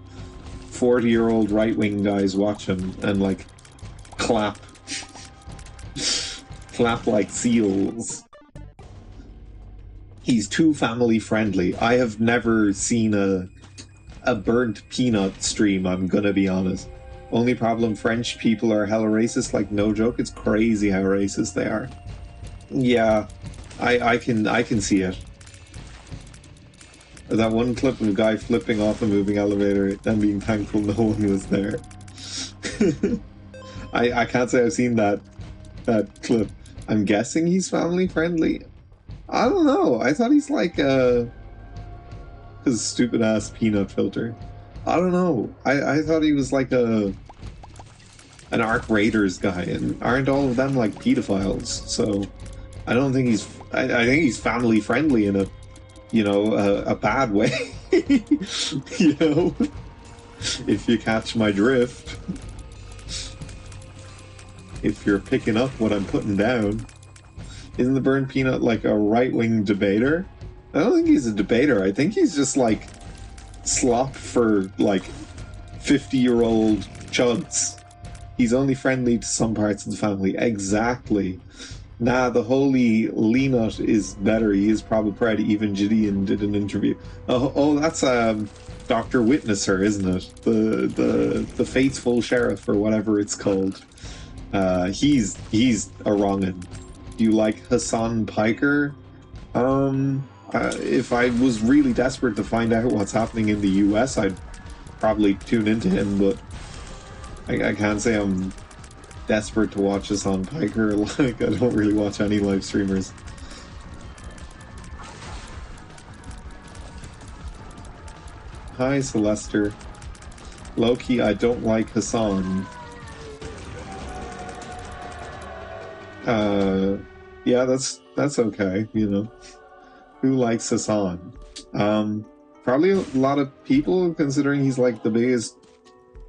40-year-old right-wing guys watch him and like clap like seals. He's too family friendly. I have never seen a Burnt Peanut stream, I'm gonna be honest. Only problem, French people are hella racist, like no joke. It's crazy how racist they are. Yeah, I can see it. That one clip of a guy flipping off a moving elevator and being thankful no one was there. I can't say I've seen that clip. I'm guessing he's family friendly. I don't know. I thought he's like his stupid ass peanut filter. I don't know. I thought he was like an Ark Raiders guy, and aren't all of them like pedophiles? So I don't think he's. I think he's family friendly in a bad way. You know, if you catch my drift. If you're picking up what I'm putting down. Isn't the Burnt Peanut like a right-wing debater? I don't think he's a debater. I think he's just like slop for like 50-year-old chuds. He's only friendly to some parts of the family. Exactly. Nah, the holy Leanut is better. He is probably proud. Even Gideon did an interview. Oh, that's Dr. Witnesser, isn't it? The faithful sheriff or whatever it's called. He's a wrong'un. Do you like Hassan Piker? If I was really desperate to find out what's happening in the US, I'd probably tune into him, but I can't say I'm desperate to watch Hassan Piker. Like, I don't really watch any live streamers. Hi, Celester. Low-key, I don't like Hassan. Yeah, that's okay, you know. Who likes Hassan? Probably a lot of people, considering he's like the biggest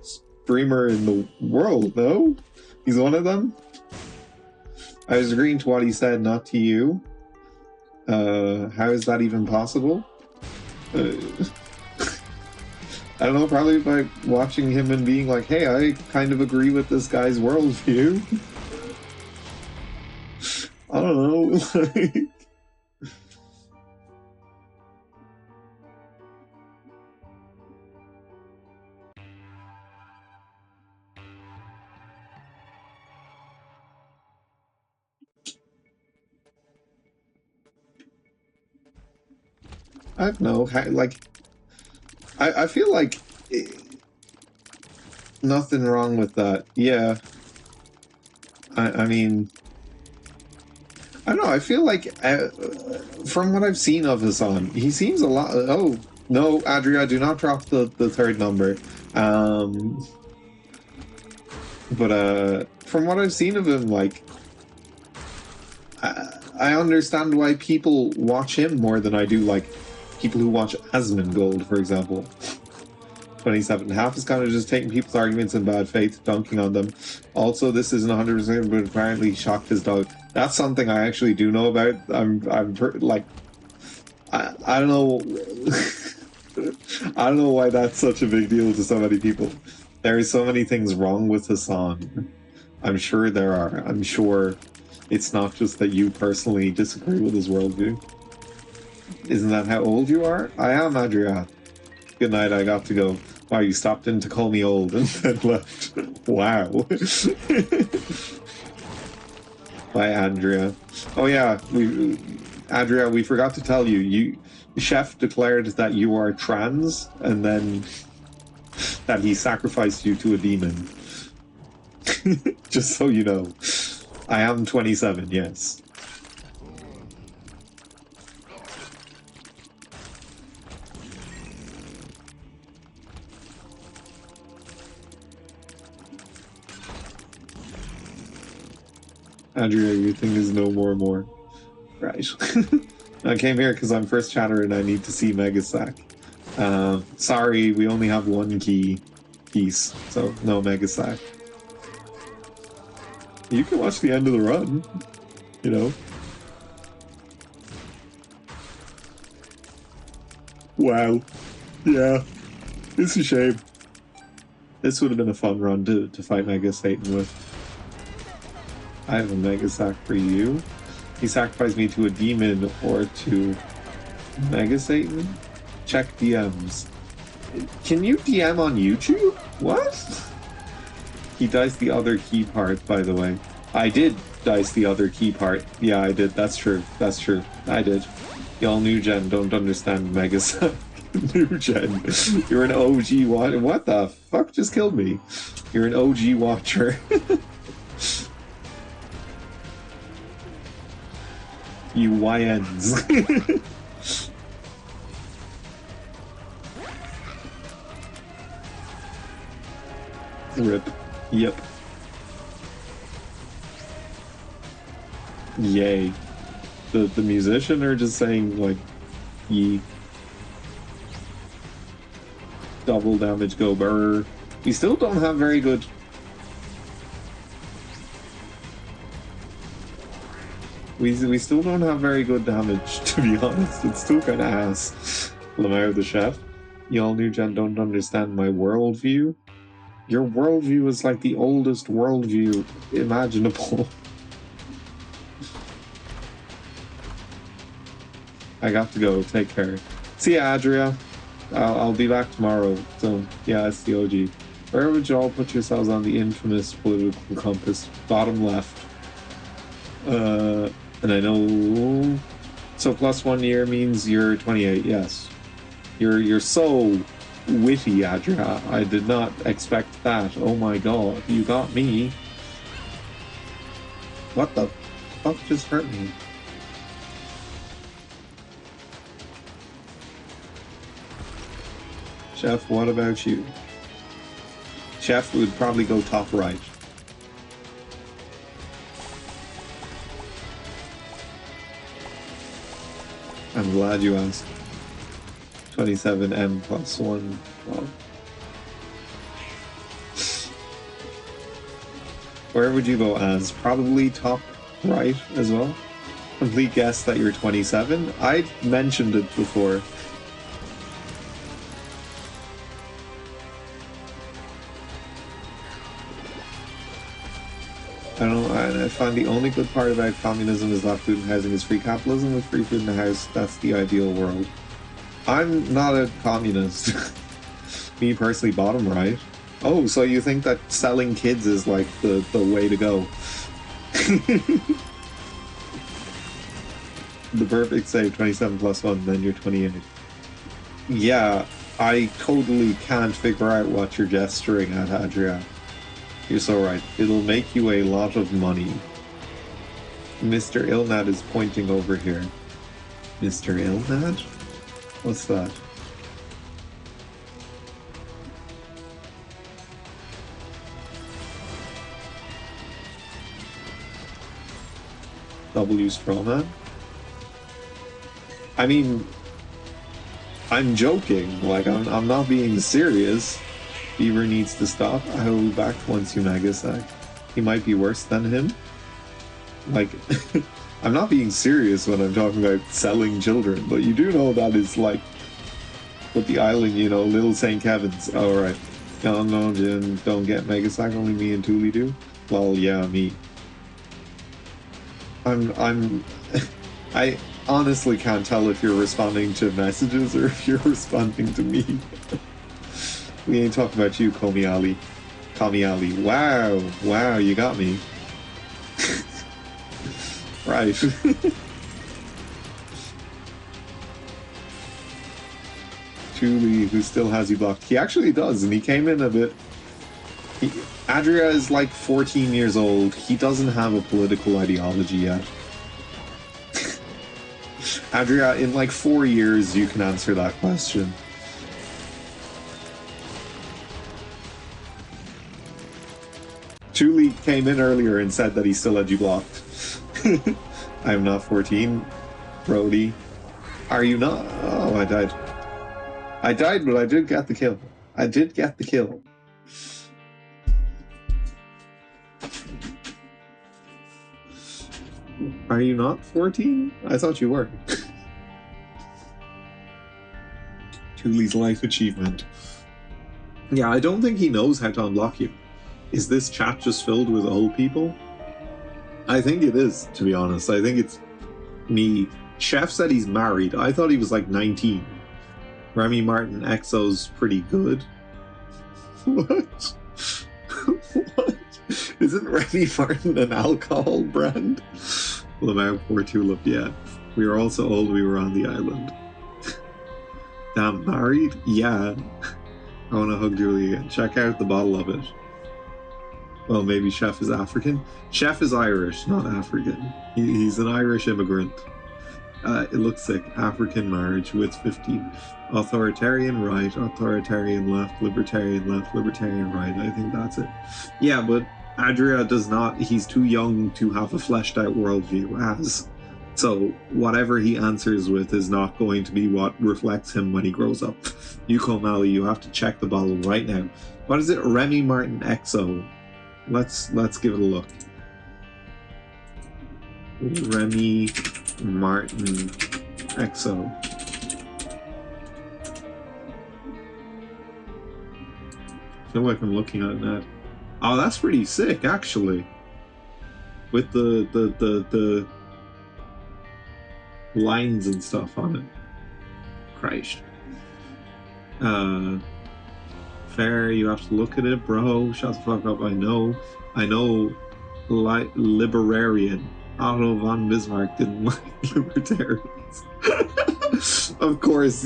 streamer in the world, no? He's one of them? I was agreeing to what he said, not to you. How is that even possible? I don't know, probably by watching him and being like, hey, I kind of agree with this guy's worldview. I don't know. I don't know. Like, I feel like nothing wrong with that. Yeah. I mean, I don't know. I feel like from what I've seen of Hassan, he seems a lot. Oh no, Adria, do not drop the third number. But from what I've seen of him, like, I understand why people watch him more than I do like people who watch Asmongold, for example. 27. Half is kind of just taking people's arguments in bad faith, dunking on them. Also, this isn't 100%, but apparently he shocked his dog. That's something I actually do know about. Like, I don't know. I don't know why that's such a big deal to so many people. There are so many things wrong with Hassan. I'm sure there are. I'm sure It's not just that you personally disagree with his worldview. Isn't that how old you are? I am, Adria. Good night, I got to go. Wow, you stopped in to call me old and then left. Wow. Bye, Andrea. Oh yeah, Andrea, we forgot to tell you, Chef declared that you are trans, and then that he sacrificed you to a demon. Just so you know. I am 27, yes. Andrea, your thing is no more. Right. I came here because I'm first chatter and I need to see Megasack. Sorry, we only have one piece, so no Megasack. You can watch the end of the run, you know. Wow. Yeah. It's a shame. This would have been a fun run to fight Mega Satan with. I have a Mega Sack for you. He sacrificed me to a demon or to Mega Satan? Check DMs. Can you DM on YouTube? What? He diced the other key part, by the way. I did dice the other key part. Yeah, I did. That's true. That's true. I did. Y'all new gen don't understand Mega Sack. New gen. You're an OG watcher. What the fuck just killed me? You're an OG watcher. You YNs. Rip. Yep. Yay. The musician or just saying like ye. Double damage go burr. We still don't have very good. We still don't have very good damage, to be honest. It's still kind of ass. Lamar the Chef. Y'all new gen don't understand my worldview. Your worldview is like the oldest worldview imaginable. I got to go. Take care. See ya, Adria. I'll be back tomorrow. So, yeah, it's the OG. Where would you all put yourselves on the infamous political compass? Bottom left. And I know... So plus 1 year means you're 28, yes. You're so witty, Adria. I did not expect that. Oh my god, you got me. What the fuck just hurt me? Chef, what about you? Chef would probably go top right. I'm glad you asked. 27M plus 1. Well. Where would you go as? Probably top right as well. Complete guess that you're 27. I mentioned it before. I find the only good part about communism is that food and housing is free capitalism. With free food in the house, that's the ideal world. I'm not a communist. Me personally, bottom right. Oh, so you think that selling kids is like the way to go? The perfect save, 27 plus 1, then you're 28. Yeah, I totally can't figure out what you're gesturing at, Adria. You're so right. It'll make you a lot of money. Mr. Ilnad is pointing over here. Mr. Ilnad? What's that? W Strawman? I mean, I'm joking. Like, I'm not being serious. Beaver needs to stop. I will be back once you Megasack. He might be worse than him. Like, I'm not being serious when I'm talking about selling children, but you do know that is like with the island, you know, Little St. Kevin's. Oh, right. No, Jim, don't get Megasack, only me and Thule do. Well, yeah, me. I'm I honestly can't tell if you're responding to messages or if you're responding to me. We ain't talking about you, Komi Ali. Kami Ali. Wow, you got me. Right. Julie, who still has you blocked. He actually does, and he came in a bit... Adria is like 14 years old. He doesn't have a political ideology yet. Adria, in like 4 years, you can answer that question. Julie came in earlier and said that he still had you blocked. I'm not 14. Brody. Are you not? Oh, I died. I died, but I did get the kill. I did get the kill. Are you not 14? I thought you were. Julie's life achievement. Yeah, I don't think he knows how to unlock you. Is this chat just filled with old people? I think it is, to be honest. I think it's me. Chef said he's married. I thought he was like 19. Remy Martin EXO's pretty good. What? What? Isn't Remy Martin an alcohol brand? Lamau Poor Tulip, yeah. We were also old, we were on the island. Damn, married? Yeah. I want to hug Julie again. Check out the bottle of it. Well, maybe Chef is African. Chef is Irish, not African. He's an Irish immigrant. It looks sick. African marriage with 50. Authoritarian right, authoritarian left, libertarian right. I think that's it. Yeah, but Adria does not. He's too young to have a fleshed out worldview as. So whatever he answers with is not going to be what reflects him when he grows up. Yuko Mali, you have to check the bottle right now. What is it? Remy Martin EXO. Let's give it a look. Remy Martin EXO. I feel like I'm looking at it now. Oh, that's pretty sick, actually. With the lines and stuff on it. Christ. Fair, you have to look at it, bro. Shut the fuck up. I know. Liberarian. Otto von Bismarck didn't like libertarians. Of course.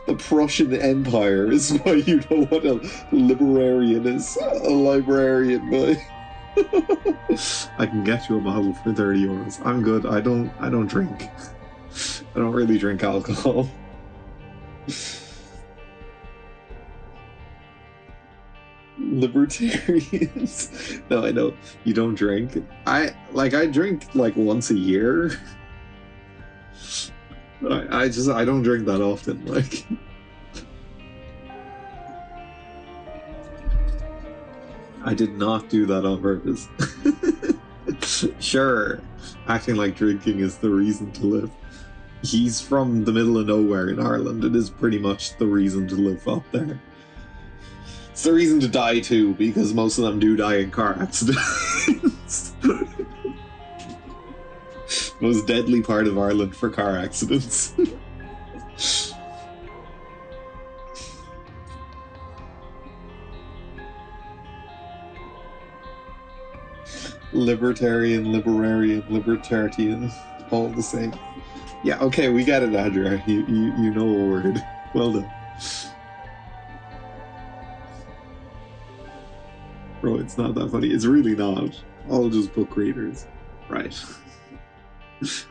The Prussian Empire is why you know what a liberarian is. A librarian, boy. I can get you a bottle for 30 euros. I'm good. I don't drink. I don't really drink alcohol. Libertarians. No, I know you don't drink. I drink like once a year. I don't drink that often. Like, I did not do that on purpose. Sure, acting like drinking is the reason to live. He's from the middle of nowhere in Ireland. It is pretty much the reason to live up there. It's the reason to die too, because most of them do die in car accidents. Most deadly part of Ireland for car accidents. Libertarian, libertarian, all the same. Yeah, okay, we got it, Adria. You know a word. Well done. Bro, it's not that funny. It's really not. All just book readers. Right.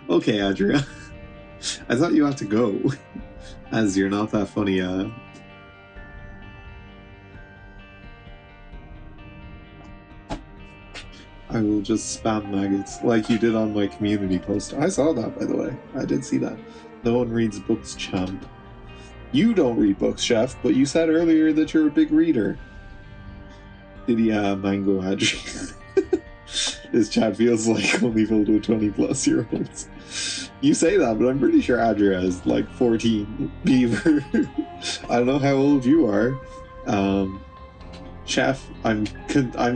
Okay, Adria. I thought you had to go. As you're not that funny, I will just spam maggots like you did on my community post. I saw that, by the way. I did see that. No one reads books, champ. You don't read books, Chef, but you said earlier that you're a big reader. Yeah, Mango Adri. This chat feels like only filled with 20-plus-year-olds. You say that, but I'm pretty sure Adria is like 14. Beaver. I don't know how old you are. Chef, I'm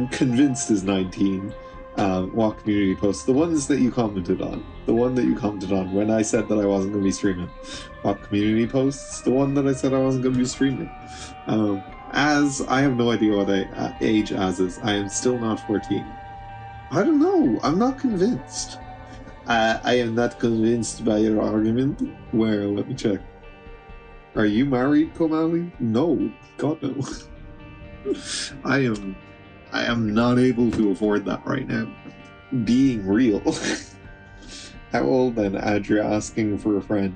convinced is 19. What community posts? The ones that you commented on. The one that you commented on when I said that I wasn't going to be streaming. What community posts? The one that I said I wasn't going to be streaming. As I have no idea what age as is. I am still not 14. I don't know. I'm not convinced. I am not convinced by your argument. Where? Let me check. Are you married, Komali? No. God no. I am not able to afford that right now. Being real. How old then, Adria asking for a friend?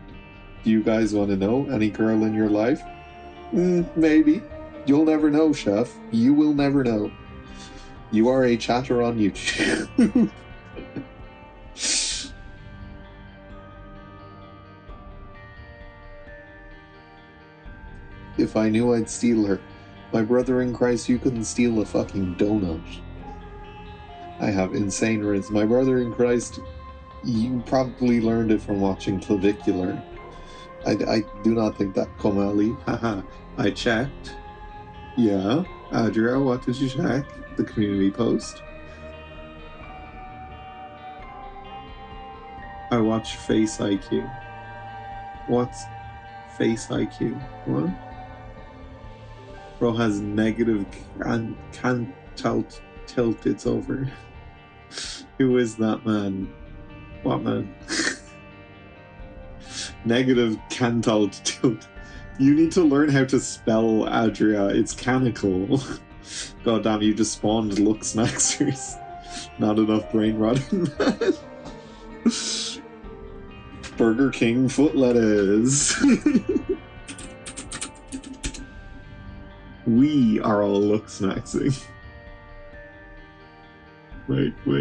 Do you guys want to know? Any girl in your life? Maybe. You'll never know, Chef. You will never know. You are a chatter on YouTube. If I knew, I'd steal her. My brother in Christ, you couldn't steal a fucking donut. I have insane riz. My brother in Christ, you probably learned it from watching Clavicular. I do not think that Komali. Haha. I checked. Yeah. Adria, what did you check? The community post. I watch Face IQ. What's Face IQ? What? Bro has negative and can't tilt, it's over. Who is that man? What man? Negative Cantalt tilt. You need to learn how to spell Adria. It's canical. God damn, you just spawned Look Snacksers. Not enough brain rot in that. Burger King foot lettuce. We are all Look Snacksing. Wait. We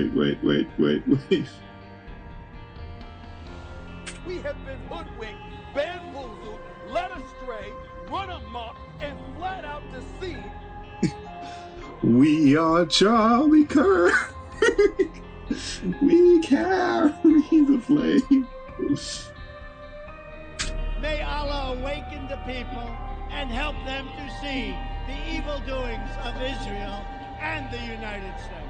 have been hoodwinked, bamboozled, led astray, run amok, and flat out deceived. We are Charlie Kirk. We carry the flame. May Allah awaken the people and help them to see the evil doings of Israel and the United States.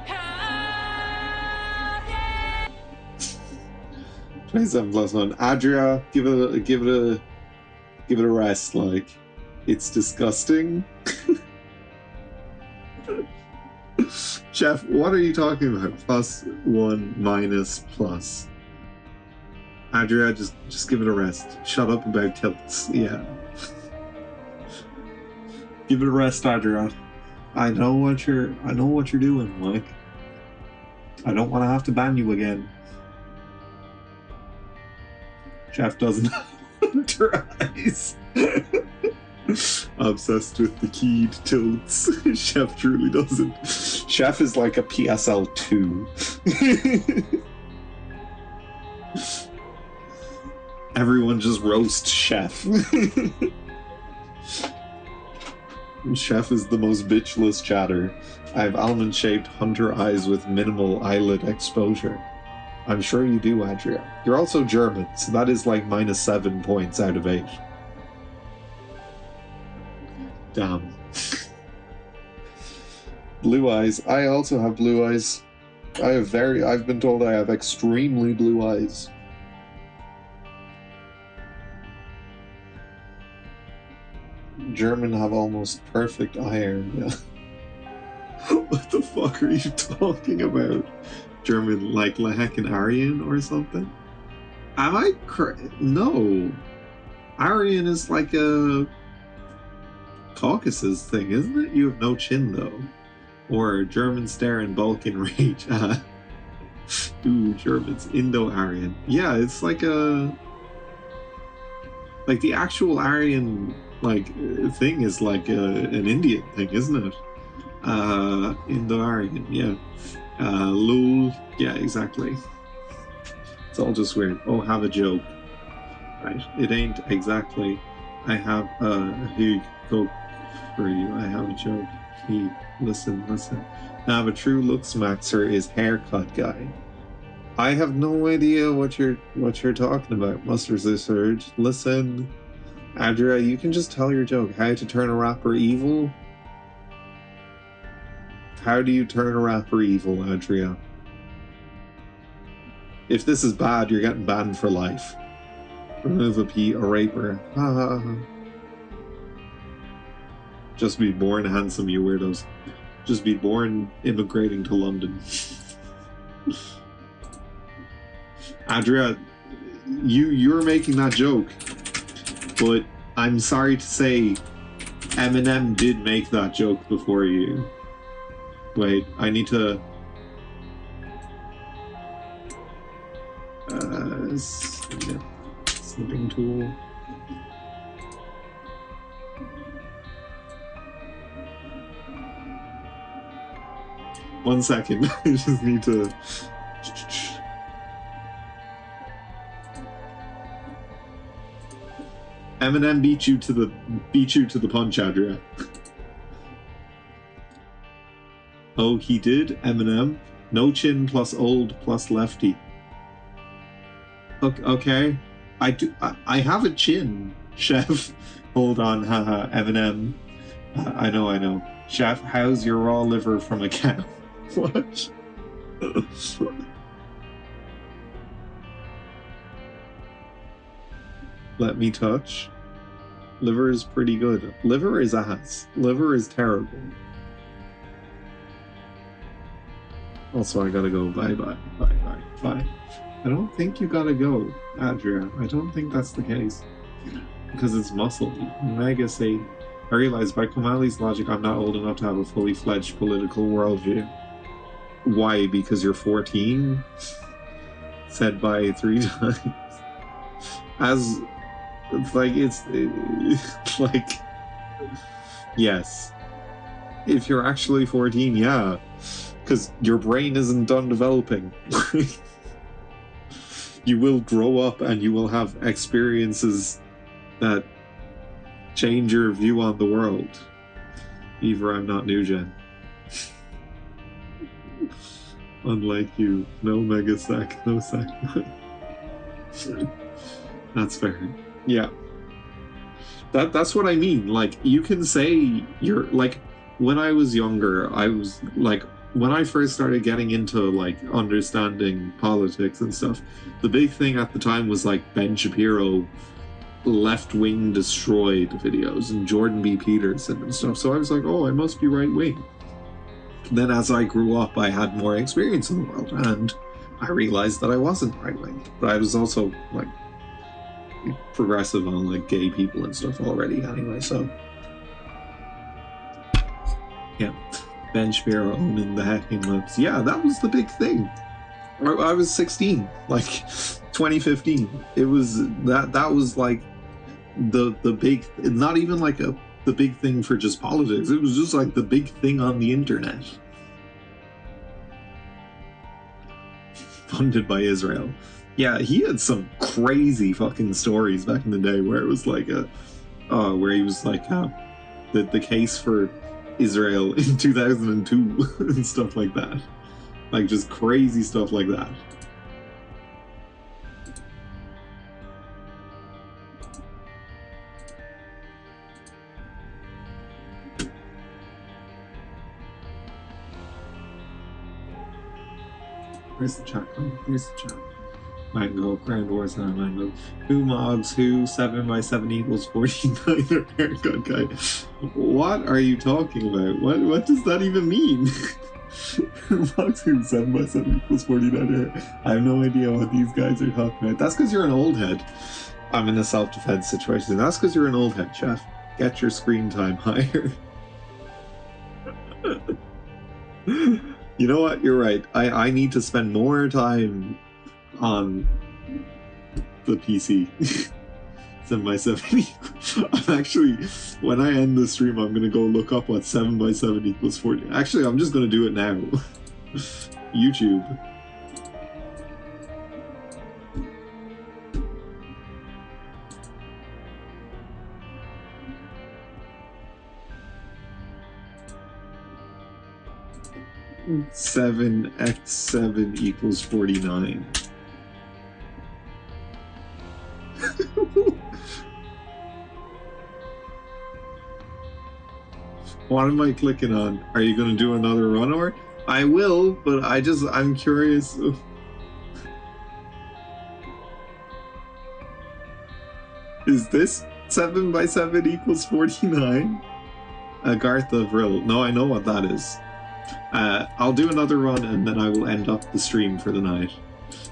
27+1. Adria, give it a rest. Like, it's disgusting. Chef, what are you talking about? +1 minus plus. Adria, just give it a rest. Shut up about tilts. Yeah. Give it a rest, Adria. I know what you're doing, Mike. I don't want to have to ban you again. Chef doesn't under eyes. Obsessed with the keyed tilts. Chef truly doesn't. Chef is like a PSL 2. Everyone just roast Chef. Chef is the most bitchless chatter. I have almond-shaped hunter eyes with minimal eyelid exposure. I'm sure you do, Adria. You're also German, so that is like -7 points out of 8. Damn. Blue eyes. I also have blue eyes. I've been told I have extremely blue eyes. German have almost perfect iron. Yeah. What the fuck are you talking about? German like Leheckin Aryan or something? Am I no. Aryan is like a Caucasus thing, isn't it? You have no chin though. Or German stare and Balkan rage. Ooh, Germans. Indo-Aryan. Yeah, it's like the actual Aryan thing is like an Indian thing, isn't it? Indo-Aryan, yeah. Lul, yeah, exactly. It's all just weird. Oh, have a joke. Right, it ain't exactly. I have here go for you. I have a joke. Listen. Now, a true looks maxer is haircut guy. I have no idea what you're talking about, Mustard Surge. Listen, Adria, you can just tell your joke. How to turn a rapper evil? How do you turn a rapper evil, Adria? If this is bad, you're getting banned for life. Remove a P, a raper. Just be born handsome, you weirdos. Just be born immigrating to London. Adria, you're making that joke, but I'm sorry to say Eminem did make that joke before you. Wait, I need to... snipping tool. One second, I just need to... Eminem beat you to the punch, Adria. Oh, he did? Eminem? No chin plus old plus lefty. Okay. I have a chin, chef. Hold on, haha, Eminem. I know. Chef, how's your raw liver from a cow? What? Let me touch. Liver is pretty good. Liver is ass. Liver is terrible. Also, I gotta go. Bye. I don't think you gotta go, Adria. I don't think that's the case. Because it's muscle. Mega say, I realize by Kamali's logic, I'm not old enough to have a fully fledged political worldview. Why? Because you're 14? Said by 3 times. As... It's like... Yes. If you're actually 14, yeah. Because your brain isn't done developing. You will grow up and you will have experiences that change your view on the world. Either I'm not new gen. Unlike you, no mega sack, no sack. That's fair. Yeah. That's what I mean. Like, you can say you're like, when I was younger, I was like, when I first started getting into like understanding politics and stuff, the big thing at the time was like Ben Shapiro left-wing destroyed videos and Jordan B. Peterson and stuff. So I was like, oh, I must be right-wing. Then as I grew up, I had more experience in the world and I realized that I wasn't right-wing. But I was also like progressive on like gay people and stuff already anyway, so yeah. Ben Shapiro owning the hacking lips. Yeah, that was the big thing. I was 16, like 2015. It was that was like the big, not even like the big thing for just politics. It was just like the big thing on the internet. Funded by Israel. Yeah, he had some crazy fucking stories back in the day where it was like where he was like the case for Israel in 2002 and stuff like that. Like, just crazy stuff like that. Where's the chat? Where's the chat? Mango, Grand Wars and Mango. Who mogs who? 7 by 7 equals 49 haircut guy. What are you talking about? What does that even mean? Mogs who? 7 by 7 equals 49 hair. I have no idea what these guys are talking about. That's because you're an old head. I'm in a self-defense situation. That's because you're an old head, chef. Get your screen time higher. You know what? You're right. I need to spend more time on the PC. 7 by 7 I'm actually, when I end the stream, I'm gonna go look up what 7 by 7 equals 40. Actually, I'm just gonna do it now. YouTube. Seven x 7 equals 49. What am I clicking on? Are you going to do another run or? I will, but I'm curious. Is this 7 by 7 equals 49? Agartha Vril. No, I know what that is. I'll do another run and then I will end up the stream for the night.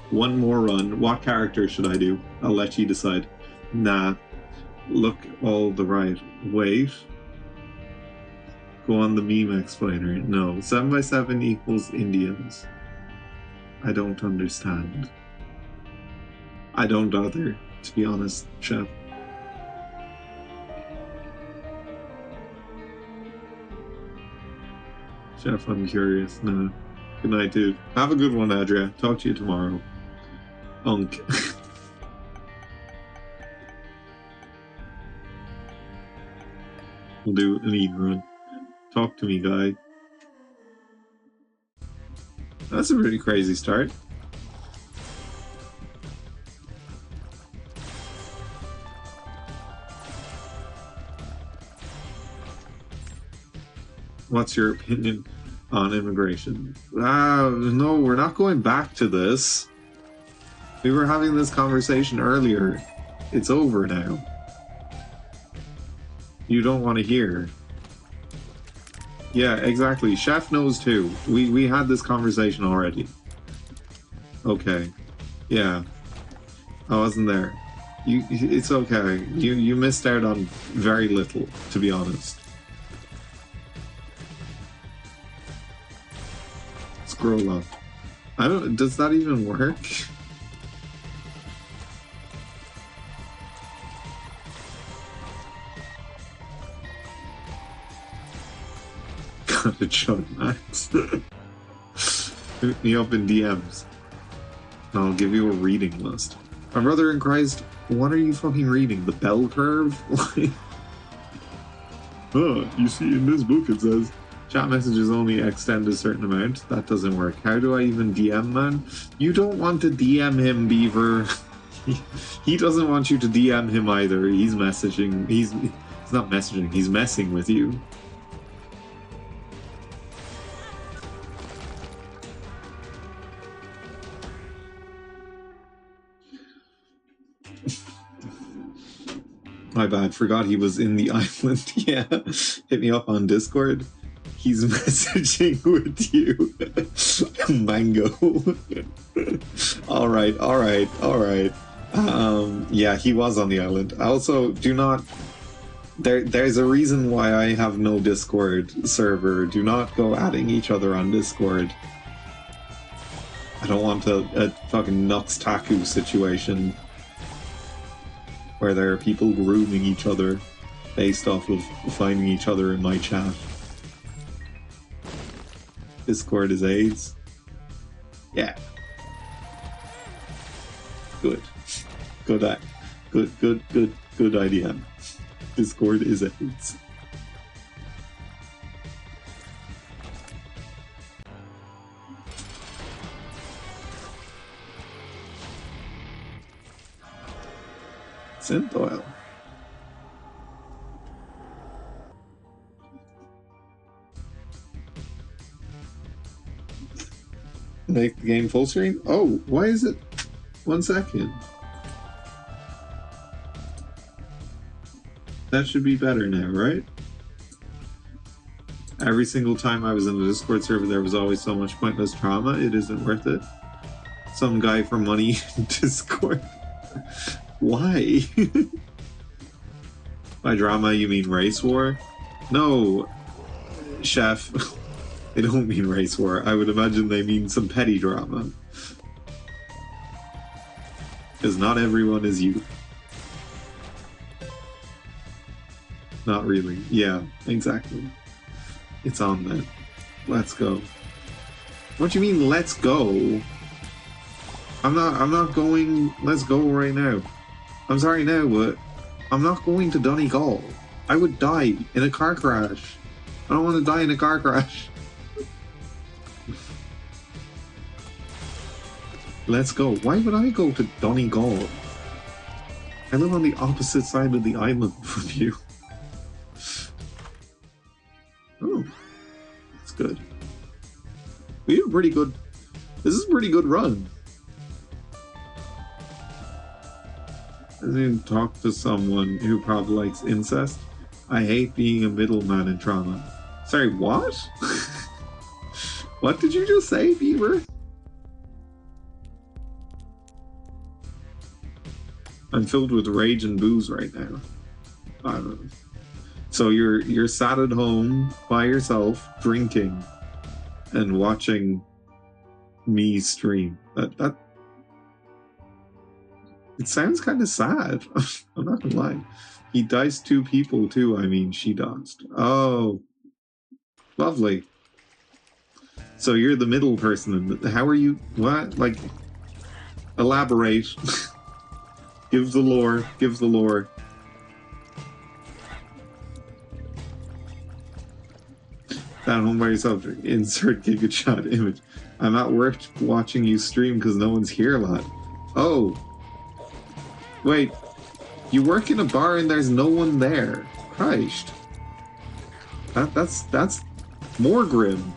One more run. What character should I do? I'll let you decide. Nah. Look all the right. Wait. Go on the meme explainer. No. 7 by 7 equals Indians. I don't understand. I don't either, to be honest, Chef. Chef, I'm curious. Nah. Good night, dude. Have a good one, Adria. Talk to you tomorrow. Unk. We'll do an eat run. Talk to me, guy. That's a pretty crazy start. What's your opinion on immigration? No, we're not going back to this. We were having this conversation earlier. It's over now. You don't want to hear. Yeah, exactly. Chef knows too. We had this conversation already. Okay. Yeah. I wasn't there. It's okay. You missed out on very little, to be honest. Scroll up. Does that even work? Got it, Sean Max. Hit me up in DMs. I'll give you a reading list. My brother in Christ, what are you fucking reading? The bell curve? You see in this book it says chat messages only extend a certain amount. That doesn't work. How do I even DM, man? You don't want to DM him, Beaver. He doesn't want you to DM him either. He's messaging. He's not messaging. He's messing with you. My bad, forgot he was in the island. Yeah, hit me up on Discord. He's messaging with you. Mango. Alright. Yeah, he was on the island. Also, do not... There's a reason why I have no Discord server. Do not go adding each other on Discord. I don't want a fucking Nux Taku situation where there are people grooming each other based off of finding each other in my chat. Discord is AIDS. Yeah. Good. Good idea. Discord is AIDS. Synth oil. Make the game full screen? Oh, why is it? 1 second. That should be better now, right? Every single time I was in a Discord server, there was always so much pointless drama. It isn't worth it. Some guy for money in Discord. Why? By drama, you mean race war? No, Chef. They don't mean race war. I would imagine they mean some petty drama. Because not everyone is you. Not really. Yeah, exactly. It's on then. Let's go. What do you mean, let's go? I'm not going, let's go right now. I'm sorry now, but I'm not going to Donegal. I would die in a car crash. I don't want to die in a car crash. Let's go. Why would I go to Donegal? I live on the opposite side of the island from you. Oh, that's good. We did a pretty good... This is a pretty good run. I didn't talk to someone who probably likes incest. I hate being a middleman in trauma. Sorry, what? What did you just say, Beaver? I'm filled with rage and booze right now. I don't know. So you're sat at home by yourself, drinking, and watching me stream. That it sounds kind of sad. I'm not gonna lie. He diced 2 people too. I mean, she dodged. Oh, lovely. So you're the middle person. How are you? What? Like, elaborate. Give the lore. Give the lore. Down home by yourself. Insert GigaChat image. I'm at work watching you stream because no one's here, lad. Oh. Wait. You work in a bar and there's no one there. Christ. That's more grim.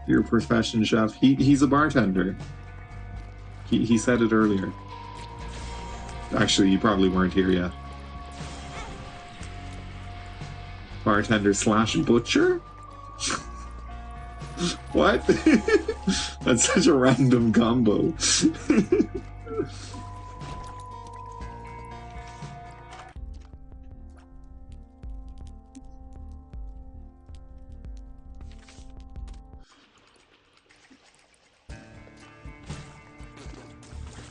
Your profession, chef. He's a bartender. He said it earlier. Actually, you probably weren't here yet. Bartender / butcher? What? That's such a random combo.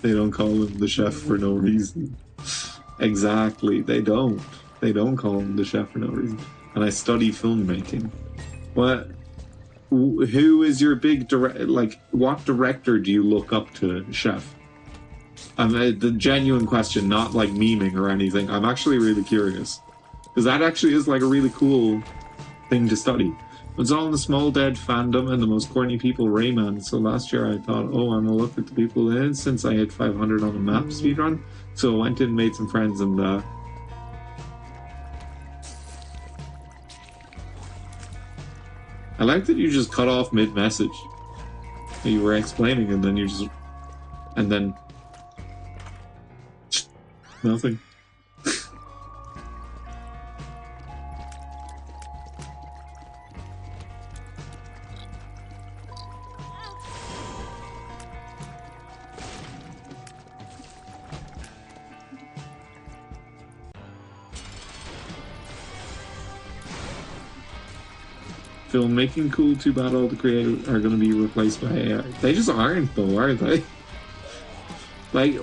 They don't call him the chef for no reason. Exactly, they don't. They don't call him the chef for no reason. And I study filmmaking. What? Who is your big director? Like, what director do you look up to, chef? The genuine question, not like memeing or anything. I'm actually really curious. Because that actually is like a really cool thing to study. It's all in the Small Dead fandom and the most corny people, Rayman. So last year I thought, oh, I'm gonna look at the people in it since I hit 500 on the map speedrun. So I went in, made some friends, and I like that you just cut off mid-message. You were explaining and then you just... and then... nothing. Filmmaking cool, too bad all the creators are going to be replaced by AI. They just aren't, though, are they? Like,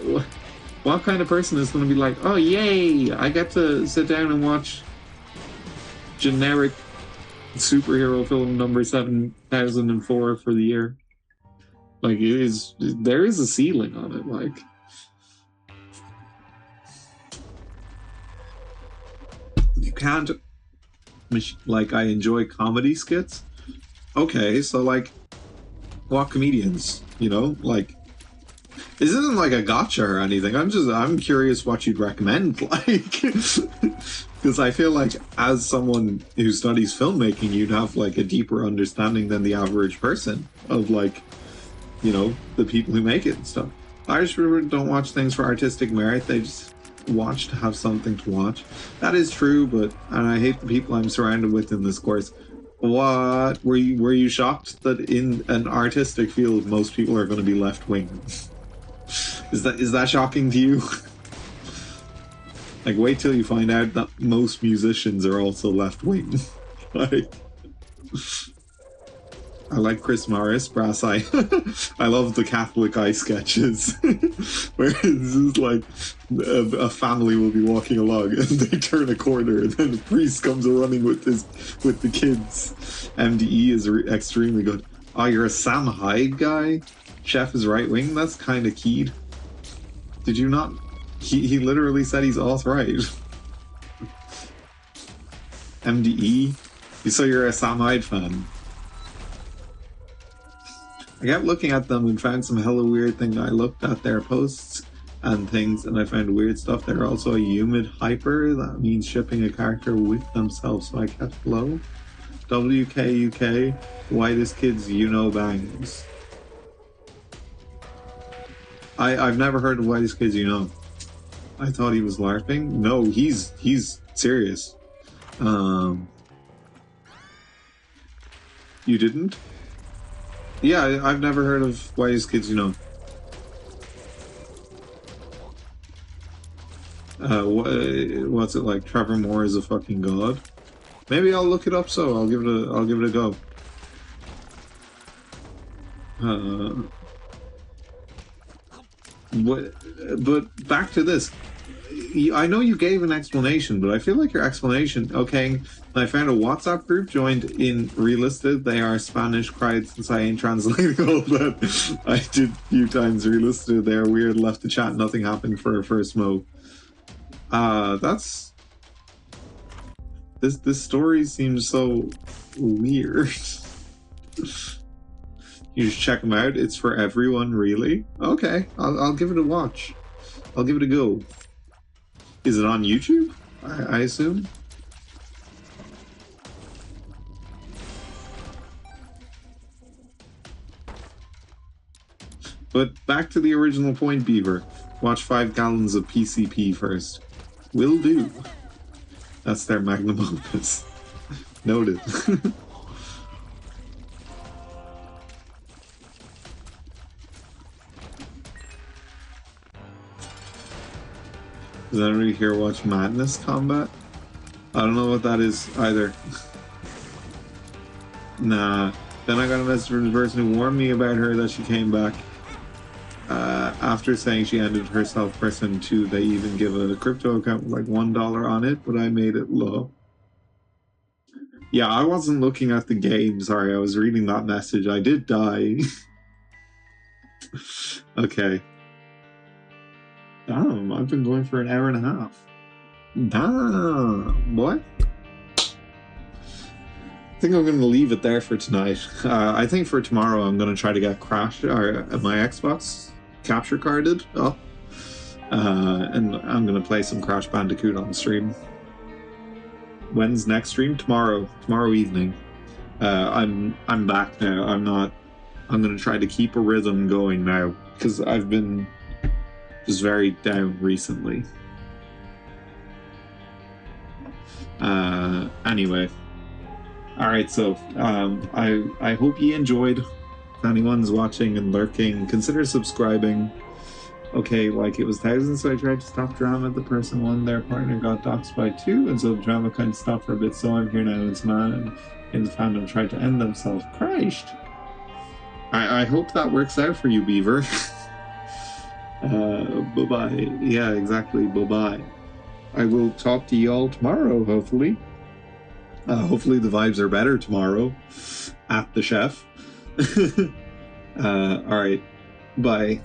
what kind of person is going to be like, oh, yay, I get to sit down and watch generic superhero film number 7004 for the year? Like, there is a ceiling on it, like. You can't... like, I enjoy comedy skits. Okay, so like, what comedians, you know, like, this isn't like a gotcha or anything. I'm curious what you'd recommend, like, because I feel like as someone who studies filmmaking, you'd have like a deeper understanding than the average person of, like, you know, the people who make it and stuff. Irish people don't watch things for artistic merit. They just watch to have something to watch. That is true, but and I hate the people I'm surrounded with in this course. What were you shocked that in an artistic field most people are going to be left wing? Is that shocking to you? Like, wait till you find out that most musicians are also left wing. Like, I like Chris Morris, Brass Eye. I love the Catholic Eye sketches. Where it's just like a family will be walking along and they turn a corner and then the priest comes running with the kids. MDE is extremely good. Oh, you're a Sam Hyde guy? Chef is right wing? That's kind of keyed. Did you not? He literally said he's alt-right. MDE? So you're a Sam Hyde fan? I kept looking at them and found some hella weird thing. I looked at their posts and things and I found weird stuff. They're also a humid hyper. That means shipping a character with themselves, so I kept low. WKUK, whitest kids you know bangs. I've never heard of whitest kids you know. I thought he was LARPing. No, he's serious. You didn't? Yeah, I've never heard of whitest kids you know. What's it like? Trevor Moore is a fucking god. Maybe I'll look it up. So I'll give it a go. But back to this. I know you gave an explanation, but I feel like your explanation. Okay, I found a WhatsApp group joined in relisted. They are Spanish. Cried since I ain't translating all that. I did a few times relisted. They are weird. Left the chat. Nothing happened for a first mo. That's this story seems so weird. You just check them out. It's for everyone, really. Okay, I'll give it a watch. I'll give it a go. Is it on YouTube? I assume. But back to the original point, Beaver. Watch 5 gallons of PCP first. Will do. That's their magnum opus. Noted. Does anybody here watch Madness Combat? I don't know what that is either. Nah. Then I got a message from the person who warned me about her that she came back. After saying she ended herself person 2, they even give a crypto account with like $1 on it, but I made it low. Yeah, I wasn't looking at the game. Sorry, I was reading that message. I did die. Okay. Damn, I've been going for an hour and a half. Damn, boy. I think I'm going to leave it there for tonight. I think for tomorrow I'm going to try to get Crash or my Xbox capture carded up, and I'm going to play some Crash Bandicoot on the stream. When's next stream? Tomorrow evening. I'm back now. I'm going to try to keep a rhythm going now because I've been just very down recently. Anyway. Alright, so I hope you enjoyed. If anyone's watching and lurking, consider subscribing. Okay, like it was thousands, so I tried to stop drama. The person won, their partner got doxxed by 2, and so the drama kind of stopped for a bit, so I'm here now. It's man in the fandom tried to end themselves. Christ! I hope that works out for you, Beaver. Bye-bye. Yeah, exactly, bye-bye. I will talk to y'all tomorrow, hopefully. Hopefully the vibes are better tomorrow at the chef. Alright, bye.